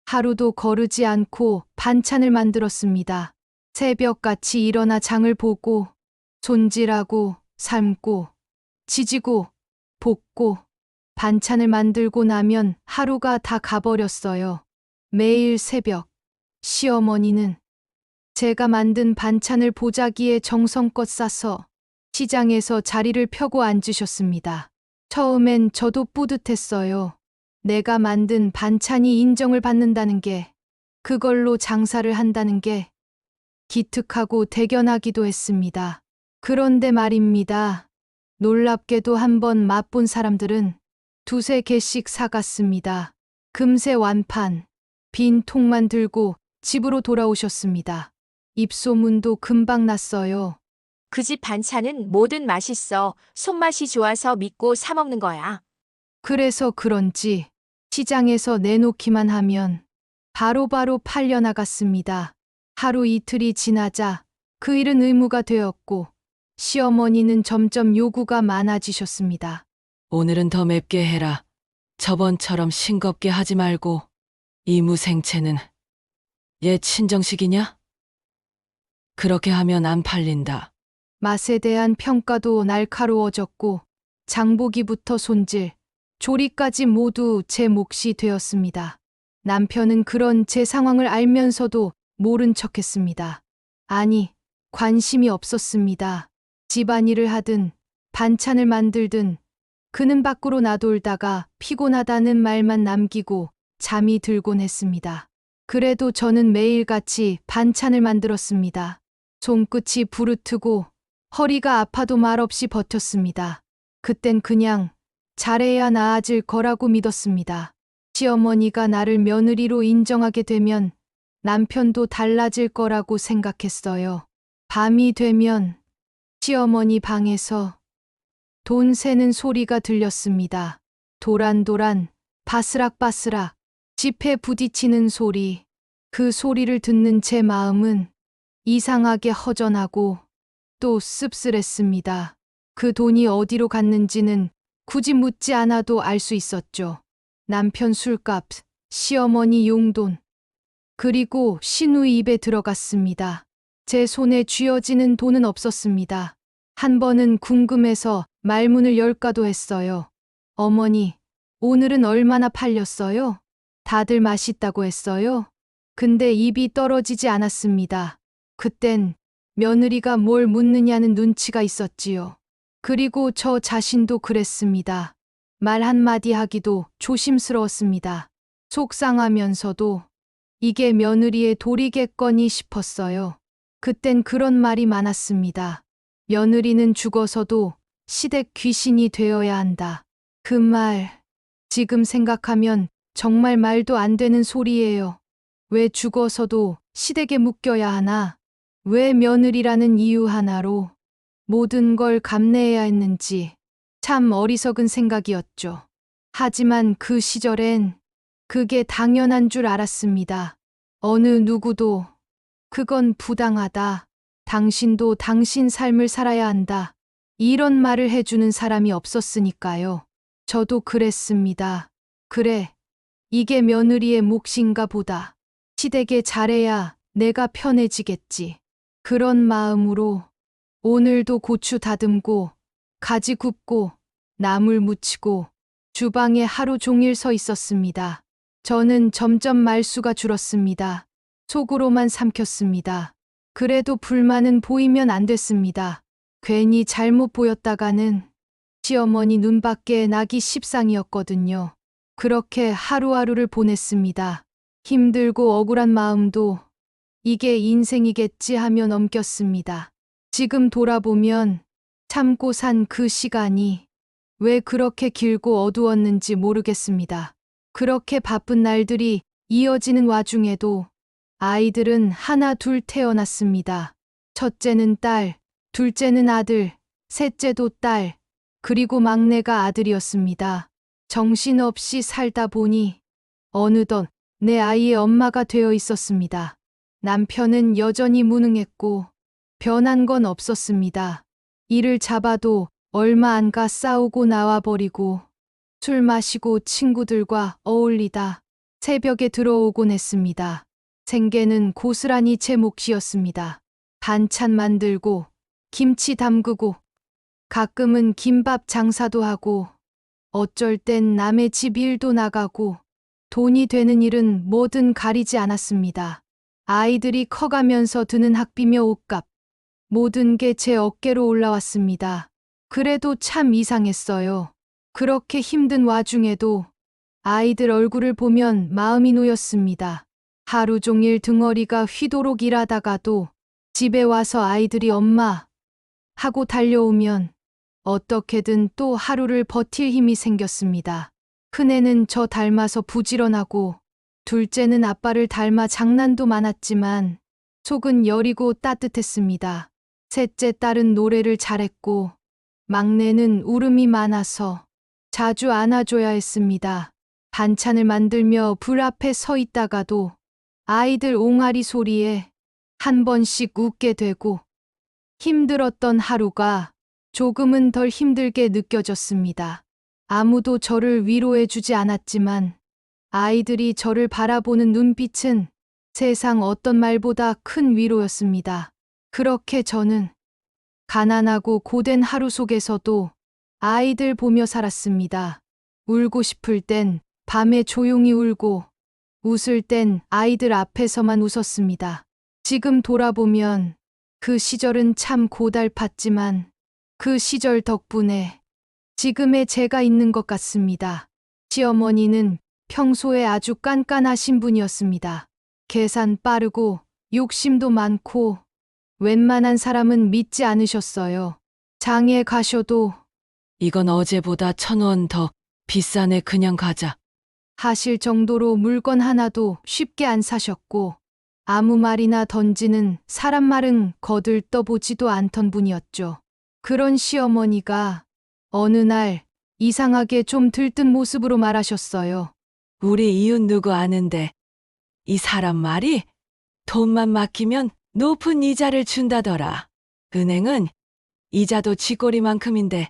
하루도 거르지 않고 반찬을 만들었습니다. 새벽같이 일어나 장을 보고 손질하고 삶고 지지고 볶고 반찬을 만들고 나면 하루가 다 가버렸어요. 매일 새벽 시어머니는 제가 만든 반찬을 보자기에 정성껏 싸서 시장에서 자리를 펴고 앉으셨습니다. 처음엔 저도 뿌듯했어요. 내가 만든 반찬이 인정을 받는다는 게, 그걸로 장사를 한다는 게 기특하고 대견하기도 했습니다. 그런데 말입니다. 놀랍게도 한번 맛본 사람들은 두세 개씩 사갔습니다. 금세 완판, 빈 통만 들고 집으로 돌아오셨습니다. 입소문도 금방 났어요. 그 집 반찬은 뭐든 맛있어. 손맛이 좋아서 믿고 사 먹는 거야. 그래서 그런지 시장에서 내놓기만 하면 바로바로 팔려나갔습니다. 하루 이틀이 지나자 그 일은 의무가 되었고 시어머니는 점점 요구가 많아지셨습니다. 오늘은 더 맵게 해라. 저번처럼 싱겁게 하지 말고. 이 무생채는 얘 친정식이냐? 그렇게 하면 안 팔린다. 맛에 대한 평가도 날카로워졌고 장보기부터 손질, 조리까지 모두 제 몫이 되었습니다. 남편은 그런 제 상황을 알면서도 모른 척했습니다. 아니, 관심이 없었습니다. 집안일을 하든 반찬을 만들든 그는 밖으로 나돌다가 피곤하다는 말만 남기고 잠이 들곤 했습니다. 그래도 저는 매일같이 반찬을 만들었습니다. 손끝이 부르트고 허리가 아파도 말없이 버텼습니다. 그땐 그냥 잘해야 나아질 거라고 믿었습니다. 시어머니가 나를 며느리로 인정하게 되면 남편도 달라질 거라고 생각했어요. 밤이 되면 시어머니 방에서 돈 세는 소리가 들렸습니다. 도란도란, 바스락바스락, 지폐 부딪히는 소리. 그 소리를 듣는 제 마음은 이상하게 허전하고 또 씁쓸했습니다. 그 돈이 어디로 갔는지는 굳이 묻지 않아도 알 수 있었죠. 남편 술값, 시어머니 용돈, 그리고 시누이 입에 들어갔습니다. 제 손에 쥐어지는 돈은 없었습니다. 한 번은 궁금해서 말문을 열까도 했어요. 어머니, 오늘은 얼마나 팔렸어요? 다들 맛있다고 했어요? 근데 입이 떨어지지 않았습니다. 그땐 며느리가 뭘 묻느냐는 눈치가 있었지요. 그리고 저 자신도 그랬습니다. 말 한마디 하기도 조심스러웠습니다. 속상하면서도 이게 며느리의 도리겠거니 싶었어요. 그땐 그런 말이 많았습니다. 며느리는 죽어서도 시댁 귀신이 되어야 한다. 그 말, 지금 생각하면 정말 말도 안 되는 소리예요. 왜 죽어서도 시댁에 묶여야 하나? 왜 며느리라는 이유 하나로 모든 걸 감내해야 했는지 참 어리석은 생각이었죠. 하지만 그 시절엔 그게 당연한 줄 알았습니다. 어느 누구도 그건 부당하다. 당신도 당신 삶을 살아야 한다. 이런 말을 해주는 사람이 없었으니까요. 저도 그랬습니다. 그래, 이게 며느리의 몫인가 보다. 시댁에 잘해야 내가 편해지겠지. 그런 마음으로 오늘도 고추 다듬고 가지 굽고 나물 무치고 주방에 하루 종일 서 있었습니다. 저는 점점 말수가 줄었습니다. 속으로만 삼켰습니다. 그래도 불만은 보이면 안 됐습니다. 괜히 잘못 보였다가는 시어머니 눈밖에 나기 십상이었거든요. 그렇게 하루하루를 보냈습니다. 힘들고 억울한 마음도 이게 인생이겠지 하며 넘겼습니다. 지금 돌아보면 참고 산 그 시간이 왜 그렇게 길고 어두웠는지 모르겠습니다. 그렇게 바쁜 날들이 이어지는 와중에도 아이들은 하나 둘 태어났습니다. 첫째는 딸, 둘째는 아들, 셋째도 딸, 그리고 막내가 아들이었습니다. 정신없이 살다 보니 어느덧 내 아이의 엄마가 되어 있었습니다. 남편은 여전히 무능했고 변한 건 없었습니다. 일을 잡아도 얼마 안 가 싸우고 나와버리고 술 마시고 친구들과 어울리다 새벽에 들어오곤 했습니다. 생계는 고스란히 제 몫이었습니다. 반찬 만들고 김치 담그고 가끔은 김밥 장사도 하고 어쩔 땐 남의 집 일도 나가고 돈이 되는 일은 뭐든 가리지 않았습니다. 아이들이 커가면서 드는 학비며 옷값, 모든 게 제 어깨로 올라왔습니다. 그래도 참 이상했어요. 그렇게 힘든 와중에도 아이들 얼굴을 보면 마음이 놓였습니다. 하루 종일 등어리가 휘도록 일하다가도 집에 와서 아이들이 엄마 하고 달려오면 어떻게든 또 하루를 버틸 힘이 생겼습니다. 큰애는 저 닮아서 부지런하고 둘째는 아빠를 닮아 장난도 많았지만 속은 여리고 따뜻했습니다. 셋째 딸은 노래를 잘했고 막내는 울음이 많아서 자주 안아줘야 했습니다. 반찬을 만들며 불 앞에 서 있다가도 아이들 옹알이 소리에 한 번씩 웃게 되고 힘들었던 하루가 조금은 덜 힘들게 느껴졌습니다. 아무도 저를 위로해주지 않았지만 아이들이 저를 바라보는 눈빛은 세상 어떤 말보다 큰 위로였습니다. 그렇게 저는 가난하고 고된 하루 속에서도 아이들 보며 살았습니다. 울고 싶을 땐 밤에 조용히 울고 웃을 땐 아이들 앞에서만 웃었습니다. 지금 돌아보면 그 시절은 참 고달팠지만 그 시절 덕분에 지금의 제가 있는 것 같습니다. 시어머니는 평소에 아주 깐깐하신 분이었습니다. 계산 빠르고 욕심도 많고 웬만한 사람은 믿지 않으셨어요. 장에 가셔도 이건 어제보다 1,000원 더 비싸네 그냥 가자. 하실 정도로 물건 하나도 쉽게 안 사셨고 아무 말이나 던지는 사람 말은 거들떠보지도 않던 분이었죠. 그런 시어머니가 어느 날 이상하게 좀 들뜬 모습으로 말하셨어요. 우리 이웃 누구 아는데 이 사람 말이 돈만 맡기면 높은 이자를 준다더라. 은행은 이자도 쥐꼬리만큼인데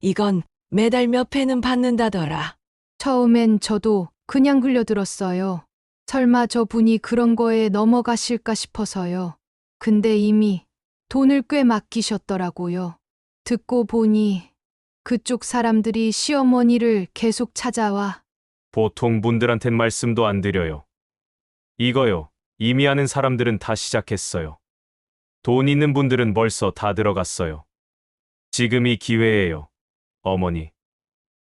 이건 매달 몇 회는 받는다더라. 처음엔 저도 그냥 흘려들었어요. 설마 저분이 그런 거에 넘어가실까 싶어서요. 근데 이미 돈을 꽤 맡기셨더라고요. 듣고 보니 그쪽 사람들이 시어머니를 계속 찾아와 보통 분들한텐 말씀도 안 드려요. 이거요. 이미 아는 사람들은 다 시작했어요. 돈 있는 분들은 벌써 다 들어갔어요. 지금이 기회예요. 어머니.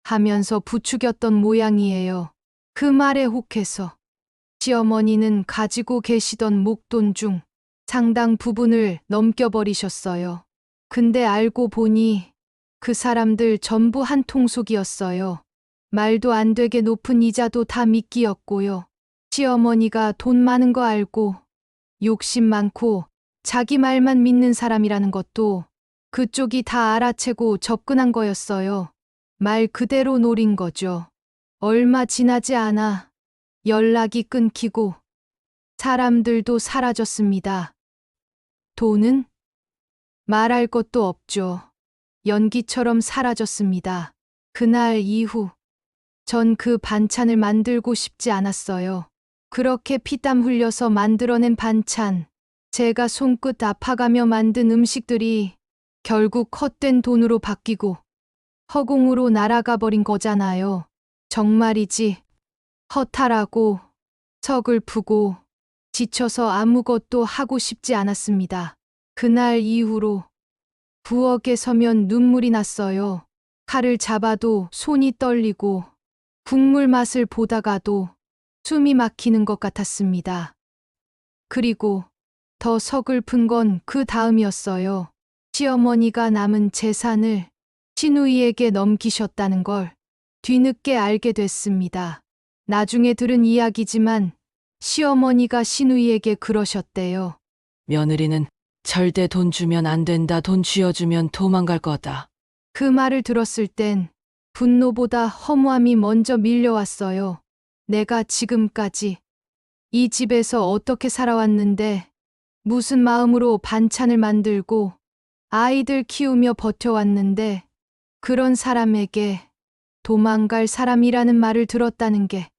하면서 부추겼던 모양이에요. 그 말에 혹해서 시어머니는 가지고 계시던 목돈 중 상당 부분을 넘겨버리셨어요. 근데 알고 보니 그 사람들 전부 한 통속이었어요. 말도 안 되게 높은 이자도 다 미끼였고요. 시어머니가 돈 많은 거 알고 욕심 많고 자기 말만 믿는 사람이라는 것도 그쪽이 다 알아채고 접근한 거였어요. 말 그대로 노린 거죠. 얼마 지나지 않아 연락이 끊기고 사람들도 사라졌습니다. 돈은 말할 것도 없죠. 연기처럼 사라졌습니다. 그날 이후 전 그 반찬을 만들고 싶지 않았어요. 그렇게 피땀 흘려서 만들어낸 반찬, 제가 손끝 아파가며 만든 음식들이 결국 헛된 돈으로 바뀌고 허공으로 날아가 버린 거잖아요. 정말이지 허탈하고 서글프고 지쳐서 아무것도 하고 싶지 않았습니다. 그날 이후로 부엌에 서면 눈물이 났어요. 칼을 잡아도 손이 떨리고 국물 맛을 보다가도 숨이 막히는 것 같았습니다. 그리고 더 서글픈 건 그 다음이었어요. 시어머니가 남은 재산을 시누이에게 넘기셨다는 걸 뒤늦게 알게 됐습니다. 나중에 들은 이야기지만 시어머니가 시누이에게 그러셨대요. 며느리는 절대 돈 주면 안 된다. 돈 쥐어주면 도망갈 거다. 그 말을 들었을 땐 분노보다 허무함이 먼저 밀려왔어요. 내가 지금까지 이 집에서 어떻게 살아왔는데 무슨 마음으로 반찬을 만들고 아이들 키우며 버텨왔는데 그런 사람에게 도망갈 사람이라는 말을 들었다는 게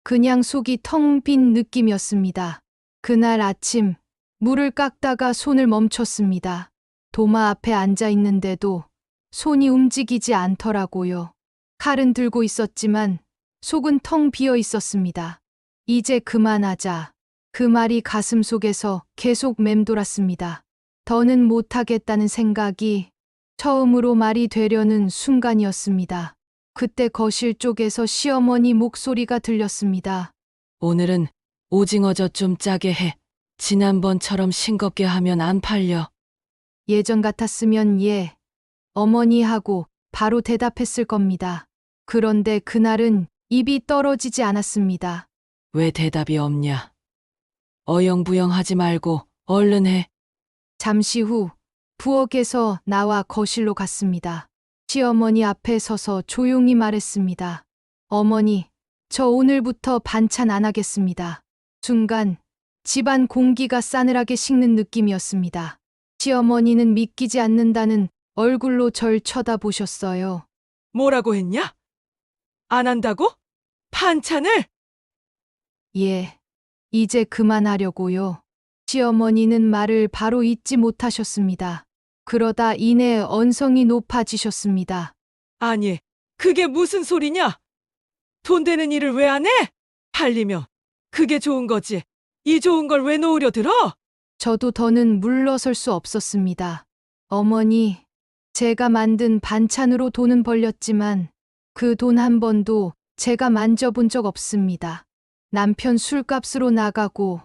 그냥 속이 텅 빈 느낌이었습니다. 그날 아침 물을 깎다가 손을 멈췄습니다. 도마 앞에 앉아 있는데도 손이 움직이지 않더라고요. 칼은 들고 있었지만 속은 텅 비어 있었습니다. 이제 그만하자. 그 말이 가슴 속에서 계속 맴돌았습니다. 더는 못하겠다는 생각이 처음으로 말이 되려는 순간이었습니다. 그때 거실 쪽에서 시어머니 목소리가 들렸습니다. 오늘은 오징어젓 좀 짜게 해. 지난번처럼 싱겁게 하면 안 팔려. 예전 같았으면 예, 어머니 하고 바로 대답했을 겁니다. 그런데 그날은 입이 떨어지지 않았습니다. 왜 대답이 없냐? 어영부영하지 말고 얼른 해. 잠시 후 부엌에서 나와 거실로 갔습니다. 시어머니 앞에 서서 조용히 말했습니다. 어머니, 저 오늘부터 반찬 안 하겠습니다. 순간 집안 공기가 싸늘하게 식는 느낌이었습니다. 시어머니는 믿기지 않는다는 얼굴로 절 쳐다보셨어요. 뭐라고 했냐? 안 한다고? 반찬을? 예, 이제 그만하려고요. 시어머니는 말을 바로 잇지 못하셨습니다. 그러다 이내 언성이 높아지셨습니다. 아니, 그게 무슨 소리냐? 돈 되는 일을 왜 안 해? 팔리면 그게 좋은 거지. 이 좋은 걸 왜 놓으려 들어? 저도 더는 물러설 수 없었습니다. 어머니, 제가 만든 반찬으로 돈은 벌렸지만 그 돈 한 번도 제가 만져본 적 없습니다. 남편 술값으로 나가고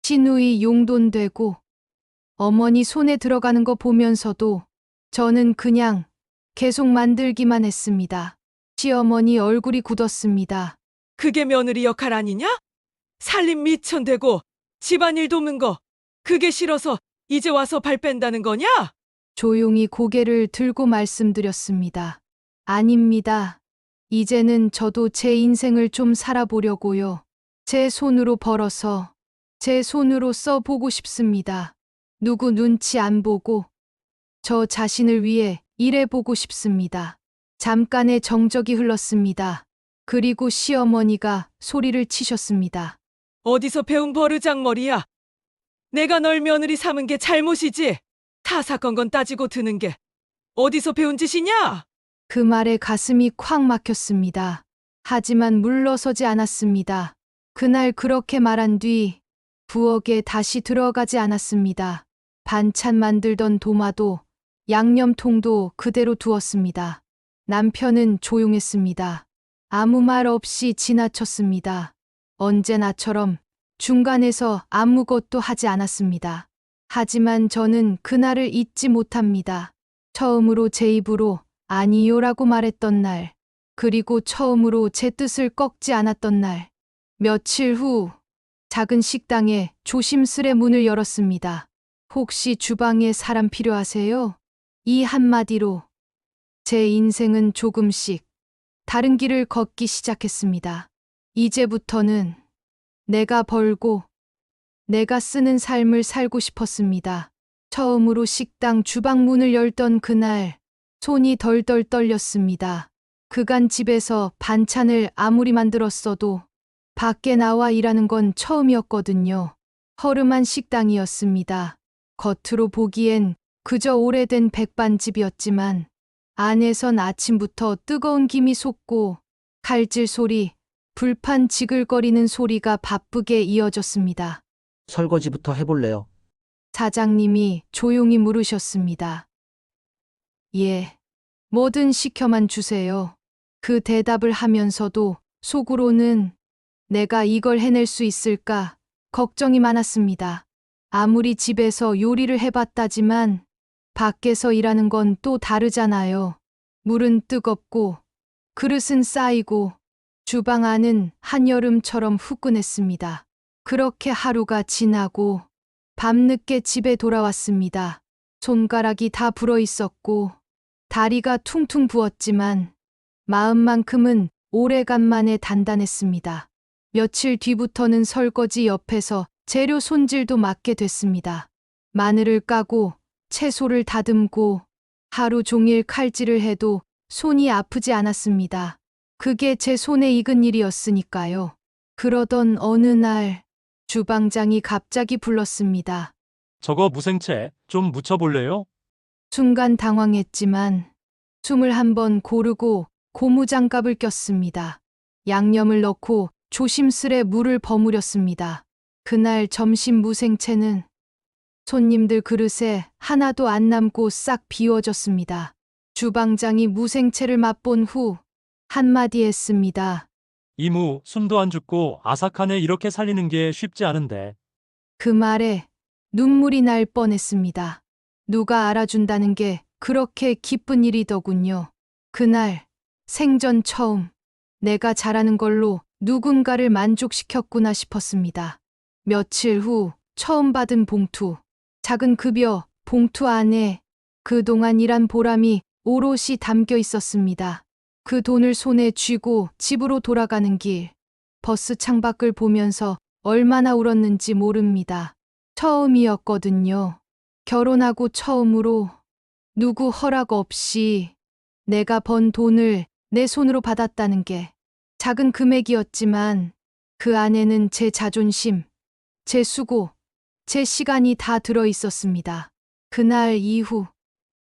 시누이 용돈 되고 어머니 손에 들어가는 거 보면서도 저는 그냥 계속 만들기만 했습니다. 시어머니 얼굴이 굳었습니다. 그게 며느리 역할 아니냐? 살림 미천되고 집안일 돕는 거 그게 싫어서 이제 와서 발 뺀다는 거냐? 조용히 고개를 들고 말씀드렸습니다. 아닙니다. 이제는 저도 제 인생을 좀 살아보려고요. 제 손으로 벌어서 제 손으로 써보고 싶습니다. 누구 눈치 안 보고 저 자신을 위해 일해보고 싶습니다. 잠깐의 정적이 흘렀습니다. 그리고 시어머니가 소리를 치셨습니다. 어디서 배운 버르장머리야? 내가 널 며느리 삼은 게 잘못이지. 사사건건 따지고 드는 게 어디서 배운 짓이냐? 그 말에 가슴이 콱 막혔습니다. 하지만 물러서지 않았습니다. 그날 그렇게 말한 뒤 부엌에 다시 들어가지 않았습니다. 반찬 만들던 도마도 양념통도 그대로 두었습니다. 남편은 조용했습니다. 아무 말 없이 지나쳤습니다. 언제나처럼 중간에서 아무것도 하지 않았습니다. 하지만 저는 그날을 잊지 못합니다. 처음으로 제 입으로 아니요라고 말했던 날, 그리고 처음으로 제 뜻을 꺾지 않았던 날. 며칠 후 작은 식당에 조심스레 문을 열었습니다. 혹시 주방에 사람 필요하세요? 이 한마디로 제 인생은 조금씩 다른 길을 걷기 시작했습니다. 이제부터는 내가 벌고 내가 쓰는 삶을 살고 싶었습니다. 처음으로 식당 주방 문을 열던 그날 손이 덜덜 떨렸습니다. 그간 집에서 반찬을 아무리 만들었어도 밖에 나와 일하는 건 처음이었거든요. 허름한 식당이었습니다. 겉으로 보기엔 그저 오래된 백반집이었지만 안에선 아침부터 뜨거운 김이 솟고 칼질 소리, 불판 지글거리는 소리가 바쁘게 이어졌습니다. 설거지부터 해볼래요? 사장님이 조용히 물으셨습니다. 예, 뭐든 시켜만 주세요. 그 대답을 하면서도 속으로는 내가 이걸 해낼 수 있을까 걱정이 많았습니다. 아무리 집에서 요리를 해봤다지만 밖에서 일하는 건 또 다르잖아요. 물은 뜨겁고 그릇은 쌓이고 주방 안은 한여름처럼 후끈했습니다. 그렇게 하루가 지나고 밤늦게 집에 돌아왔습니다. 손가락이 다 불어 있었고 다리가 퉁퉁 부었지만 마음만큼은 오래간만에 단단했습니다. 며칠 뒤부터는 설거지 옆에서 재료 손질도 맡게 됐습니다. 마늘을 까고 채소를 다듬고 하루 종일 칼질을 해도 손이 아프지 않았습니다. 그게 제 손에 익은 일이었으니까요. 그러던 어느 날 주방장이 갑자기 불렀습니다. 저거 무생채 좀 묻혀볼래요? 순간 당황했지만 숨을 한번 고르고 고무장갑을 꼈습니다. 양념을 넣고 조심스레 물을 버무렸습니다. 그날 점심 무생채는 손님들 그릇에 하나도 안 남고 싹 비워졌습니다. 주방장이 무생채를 맛본 후 한마디 했습니다. 이모, 숨도 안 죽고 아삭한 애 이렇게 살리는 게 쉽지 않은데. 그 말에 눈물이 날 뻔했습니다. 누가 알아준다는 게 그렇게 기쁜 일이더군요. 그날 생전 처음 내가 잘하는 걸로 누군가를 만족시켰구나 싶었습니다. 며칠 후 처음 받은 봉투, 작은 급여 봉투 안에 그동안 일한 보람이 오롯이 담겨 있었습니다. 그 돈을 손에 쥐고 집으로 돌아가는 길, 버스 창밖을 보면서 얼마나 울었는지 모릅니다. 처음이었거든요. 결혼하고 처음으로 누구 허락 없이 내가 번 돈을 내 손으로 받았다는 게 작은 금액이었지만 그 안에는 제 자존심, 제 수고, 제 시간이 다 들어 있었습니다. 그날 이후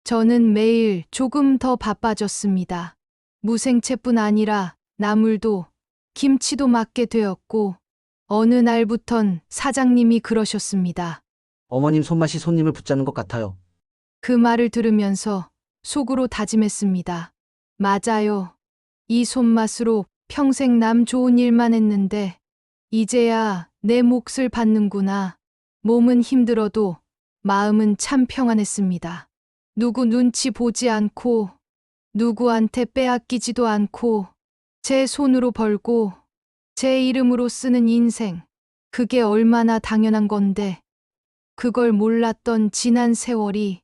저는 매일 조금 더 바빠졌습니다. 무생채뿐 아니라 나물도 김치도 맡게 되었고 어느 날부턴 사장님이 그러셨습니다. 어머님 손맛이 손님을 붙잡는 것 같아요. 그 말을 들으면서 속으로 다짐했습니다. 맞아요. 이 손맛으로 평생 남 좋은 일만 했는데 이제야 내 몫을 받는구나. 몸은 힘들어도 마음은 참 평안했습니다. 누구 눈치 보지 않고 누구한테 빼앗기지도 않고 제 손으로 벌고 제 이름으로 쓰는 인생. 그게 얼마나 당연한 건데 그걸 몰랐던 지난 세월이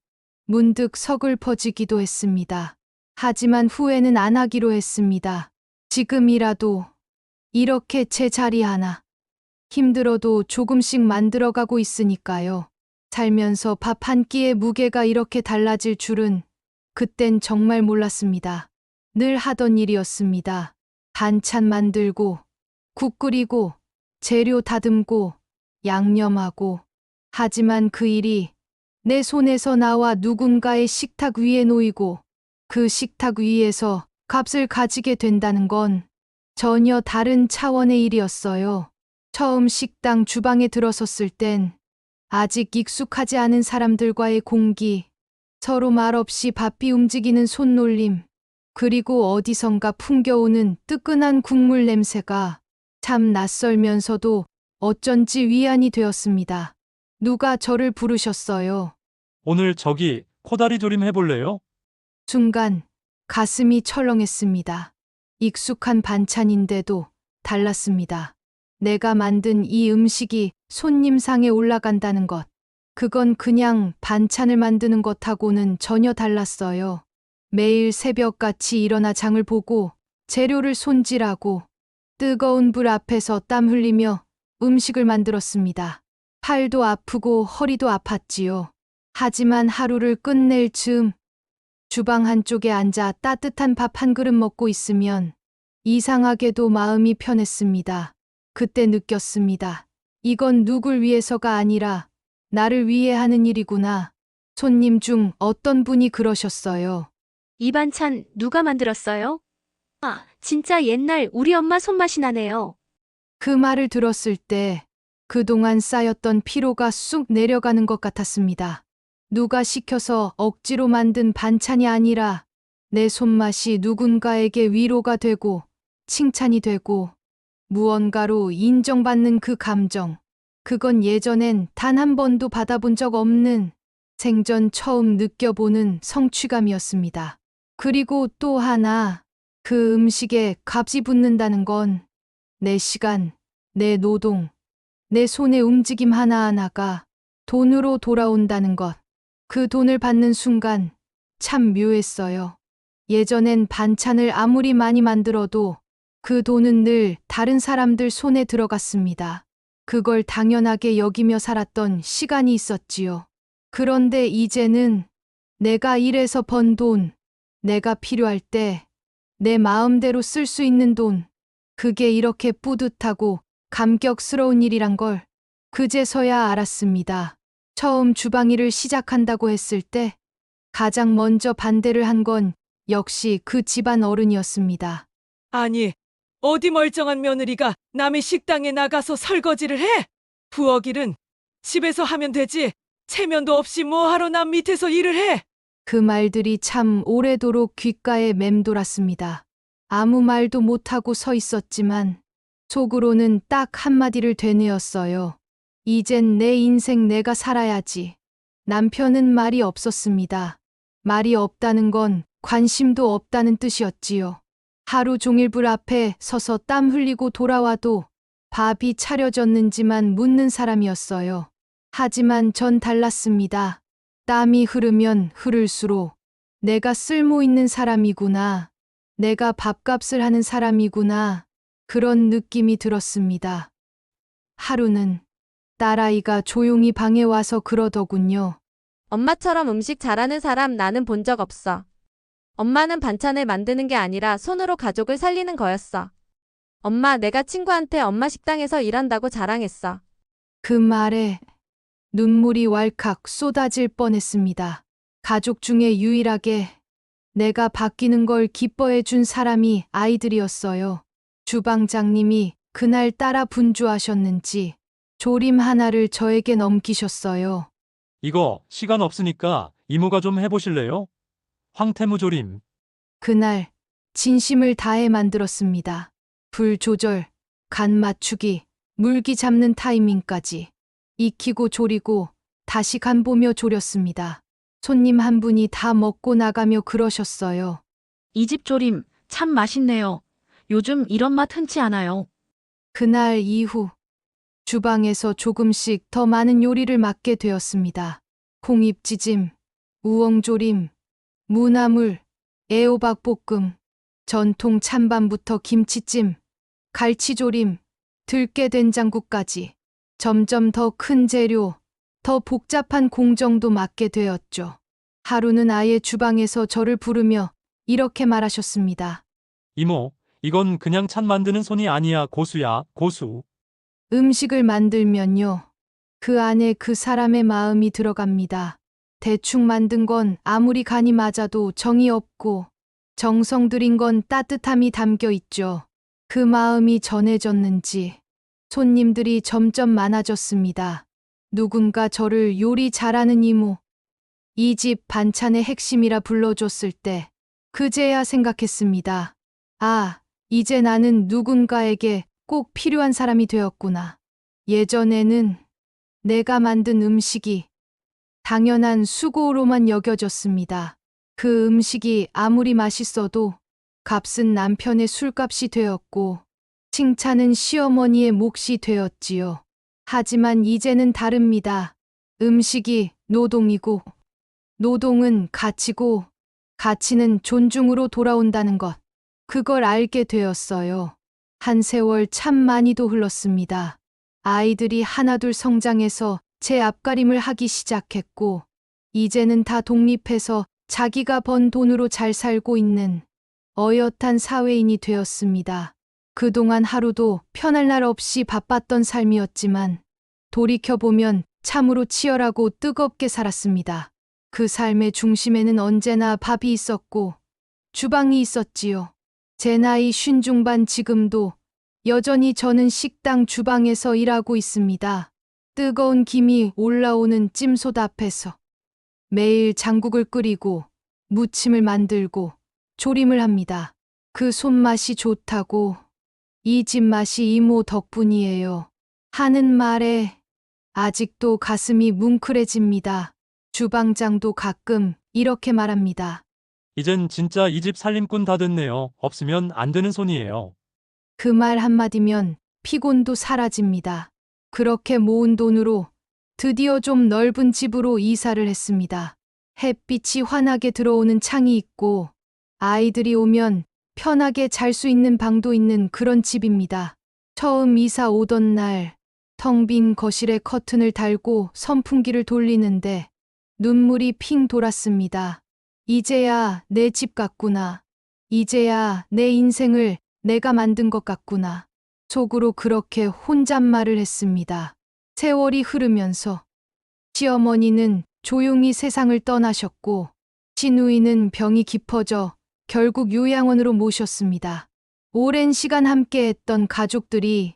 문득 서글퍼지기도 했습니다. 하지만 후회는 안 하기로 했습니다. 지금이라도 이렇게 제 자리 하나 힘들어도 조금씩 만들어가고 있으니까요. 살면서 밥 한 끼의 무게가 이렇게 달라질 줄은 그땐 정말 몰랐습니다. 늘 하던 일이었습니다. 반찬 만들고 국 끓이고 재료 다듬고 양념하고. 하지만 그 일이 내 손에서 나와 누군가의 식탁 위에 놓이고 그 식탁 위에서 값을 가지게 된다는 건 전혀 다른 차원의 일이었어요. 처음 식당 주방에 들어섰을 땐 아직 익숙하지 않은 사람들과의 공기, 서로 말없이 바삐 움직이는 손놀림, 그리고 어디선가 풍겨오는 뜨끈한 국물 냄새가 참 낯설면서도 어쩐지 위안이 되었습니다. 누가 저를 부르셨어요. 오늘 저기 코다리 조림 해볼래요? 순간 가슴이 철렁했습니다. 익숙한 반찬인데도 달랐습니다. 내가 만든 이 음식이 손님상에 올라간다는 것. 그건 그냥 반찬을 만드는 것하고는 전혀 달랐어요. 매일 새벽같이 일어나 장을 보고 재료를 손질하고 뜨거운 불 앞에서 땀 흘리며 음식을 만들었습니다. 팔도 아프고 허리도 아팠지요. 하지만 하루를 끝낼 즈음 주방 한쪽에 앉아 따뜻한 밥 한 그릇 먹고 있으면 이상하게도 마음이 편했습니다. 그때 느꼈습니다. 이건 누굴 위해서가 아니라 나를 위해 하는 일이구나. 손님 중 어떤 분이 그러셨어요. 이 반찬 누가 만들었어요? 아, 진짜 옛날 우리 엄마 손맛이 나네요. 그 말을 들었을 때 그동안 쌓였던 피로가 쑥 내려가는 것 같았습니다. 누가 시켜서 억지로 만든 반찬이 아니라 내 손맛이 누군가에게 위로가 되고 칭찬이 되고 무언가로 인정받는 그 감정. 그건 예전엔 단 한 번도 받아본 적 없는 생전 처음 느껴보는 성취감이었습니다. 그리고 또 하나, 그 음식에 값이 붙는다는 건 내 시간, 내 노동, 내 손의 움직임 하나하나가 돈으로 돌아온다는 것. 그 돈을 받는 순간 참 묘했어요. 예전엔 반찬을 아무리 많이 만들어도 그 돈은 늘 다른 사람들 손에 들어갔습니다. 그걸 당연하게 여기며 살았던 시간이 있었지요. 그런데 이제는 내가 일해서 번 돈, 내가 필요할 때 내 마음대로 쓸 수 있는 돈, 그게 이렇게 뿌듯하고 감격스러운 일이란 걸 그제서야 알았습니다. 처음 주방 일을 시작한다고 했을 때 가장 먼저 반대를 한 건 역시 그 집안 어른이었습니다. 아니, 어디 멀쩡한 며느리가 남의 식당에 나가서 설거지를 해? 부엌 일은 집에서 하면 되지. 체면도 없이 뭐하러 남 밑에서 일을 해? 그 말들이 참 오래도록 귓가에 맴돌았습니다. 아무 말도 못하고 서 있었지만 속으로는 딱 한마디를 되뇌었어요. 이젠 내 인생 내가 살아야지. 남편은 말이 없었습니다. 말이 없다는 건 관심도 없다는 뜻이었지요. 하루 종일 불 앞에 서서 땀 흘리고 돌아와도 밥이 차려졌는지만 묻는 사람이었어요. 하지만 전 달랐습니다. 땀이 흐르면 흐를수록 내가 쓸모 있는 사람이구나. 내가 밥값을 하는 사람이구나. 그런 느낌이 들었습니다. 하루는 딸아이가 조용히 방에 와서 그러더군요. 엄마처럼 음식 잘하는 사람 나는 본 적 없어. 엄마는 반찬을 만드는 게 아니라 손으로 가족을 살리는 거였어. 엄마, 내가 친구한테 엄마 식당에서 일한다고 자랑했어. 그 말에 눈물이 왈칵 쏟아질 뻔했습니다. 가족 중에 유일하게 내가 바뀌는 걸 기뻐해 준 사람이 아이들이었어요. 주방장님이 그날 따라 분주하셨는지 조림 하나를 저에게 넘기셨어요. 이거 시간 없으니까 이모가 좀 해보실래요? 황태무조림. 그날 진심을 다해 만들었습니다. 불 조절, 간 맞추기, 물기 잡는 타이밍까지 익히고 조리고 다시 간 보며 졸였습니다. 손님 한 분이 다 먹고 나가며 그러셨어요. 이 집 조림 참 맛있네요. 요즘 이런 맛 흔치 않아요. 그날 이후 주방에서 조금씩 더 많은 요리를 맡게 되었습니다. 콩잎지짐, 우엉조림, 무나물, 애호박볶음, 전통 찬밥부터 김치찜, 갈치조림, 들깨된장국까지 점점 더 큰 재료, 더 복잡한 공정도 맡게 되었죠. 하루는 아예 주방에서 저를 부르며 이렇게 말하셨습니다. 이모, 이건 그냥 찬 만드는 손이 아니야. 고수야, 고수. 음식을 만들면요. 그 안에 그 사람의 마음이 들어갑니다. 대충 만든 건 아무리 간이 맞아도 정이 없고 정성 들인 건 따뜻함이 담겨 있죠. 그 마음이 전해졌는지 손님들이 점점 많아졌습니다. 누군가 저를 요리 잘하는 이모, 이 집 반찬의 핵심이라 불러줬을 때 그제야 생각했습니다. 아, 이제 나는 누군가에게 꼭 필요한 사람이 되었구나. 예전에는 내가 만든 음식이 당연한 수고로만 여겨졌습니다. 그 음식이 아무리 맛있어도 값은 남편의 술값이 되었고 칭찬은 시어머니의 몫이 되었지요. 하지만 이제는 다릅니다. 음식이 노동이고 노동은 가치고 가치는 존중으로 돌아온다는 것. 그걸 알게 되었어요. 한 세월 참 많이도 흘렀습니다. 아이들이 하나둘 성장해서 제 앞가림을 하기 시작했고 이제는 다 독립해서 자기가 번 돈으로 잘 살고 있는 어엿한 사회인이 되었습니다. 그동안 하루도 편할 날 없이 바빴던 삶이었지만 돌이켜보면 참으로 치열하고 뜨겁게 살았습니다. 그 삶의 중심에는 언제나 밥이 있었고 주방이 있었지요. 제 나이 50중반 지금도 여전히 저는 식당 주방에서 일하고 있습니다. 뜨거운 김이 올라오는 찜솥 앞에서 매일 장국을 끓이고 무침을 만들고 조림을 합니다. 그 손맛이 좋다고 이 집 맛이 이모 덕분이에요. 하는 말에 아직도 가슴이 뭉클해집니다. 주방장도 가끔 이렇게 말합니다. 이젠 진짜 이 집 살림꾼 다 됐네요. 없으면 안 되는 손이에요. 그 말 한마디면 피곤도 사라집니다. 그렇게 모은 돈으로 드디어 좀 넓은 집으로 이사를 했습니다. 햇빛이 환하게 들어오는 창이 있고 아이들이 오면 편하게 잘 수 있는 방도 있는 그런 집입니다. 처음 이사 오던 날 텅 빈 거실에 커튼을 달고 선풍기를 돌리는데 눈물이 핑 돌았습니다. 이제야 내 집 같구나. 이제야 내 인생을 내가 만든 것 같구나. 속으로 그렇게 혼잣말을 했습니다. 세월이 흐르면서 시어머니는 조용히 세상을 떠나셨고 시누이는 병이 깊어져 결국 요양원으로 모셨습니다. 오랜 시간 함께했던 가족들이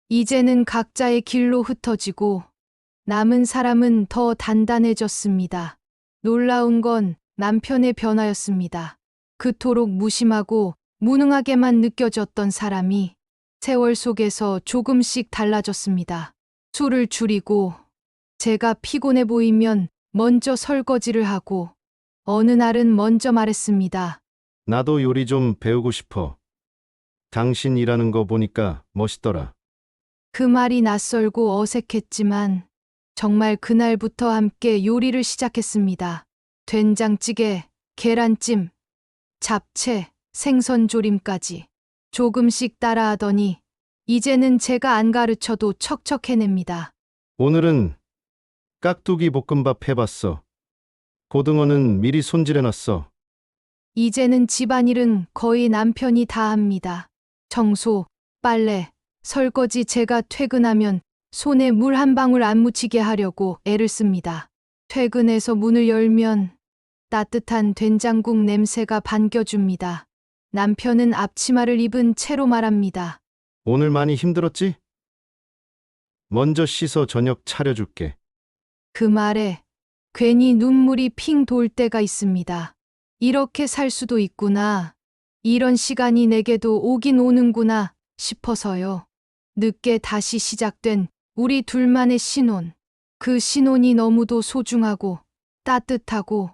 이제는 각자의 길로 흩어지고 남은 사람은 더 단단해졌습니다. 놀라운 건 남편의 변화였습니다. 그토록 무심하고 무능하게만 느껴졌던 사람이 세월 속에서 조금씩 달라졌습니다. 술을 줄이고 제가 피곤해 보이면 먼저 설거지를 하고 어느 날은 먼저 말했습니다. 나도 요리 좀 배우고 싶어. 당신 일하는 거 보니까 멋있더라. 그 말이 낯설고 어색했지만 정말 그날부터 함께 요리를 시작했습니다. 된장찌개, 계란찜, 잡채, 생선조림까지 조금씩 따라하더니 이제는 제가 안 가르쳐도 척척 해냅니다. 오늘은 깍두기 볶음밥 해봤어. 고등어는 미리 손질해놨어. 이제는 집안일은 거의 남편이 다 합니다. 청소, 빨래, 설거지 제가 퇴근하면 손에 물 한 방울 안 묻히게 하려고 애를 씁니다. 퇴근해서 문을 열면 따뜻한 된장국 냄새가 반겨줍니다. 남편은 앞치마를 입은 채로 말합니다. 오늘 많이 힘들었지? 먼저 씻어 저녁 차려줄게. 그 말에 괜히 눈물이 핑 돌 때가 있습니다. 이렇게 살 수도 있구나. 이런 시간이 내게도 오긴 오는구나 싶어서요. 늦게 다시 시작된 우리 둘만의 신혼. 그 신혼이 너무도 소중하고 따뜻하고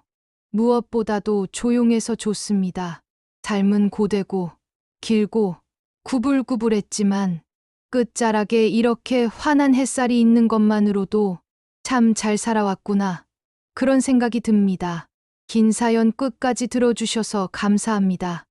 무엇보다도 조용해서 좋습니다. 삶은 고되고 길고 구불구불했지만 끝자락에 이렇게 환한 햇살이 있는 것만으로도 참 잘 살아왔구나. 그런 생각이 듭니다. 긴 사연 끝까지 들어주셔서 감사합니다.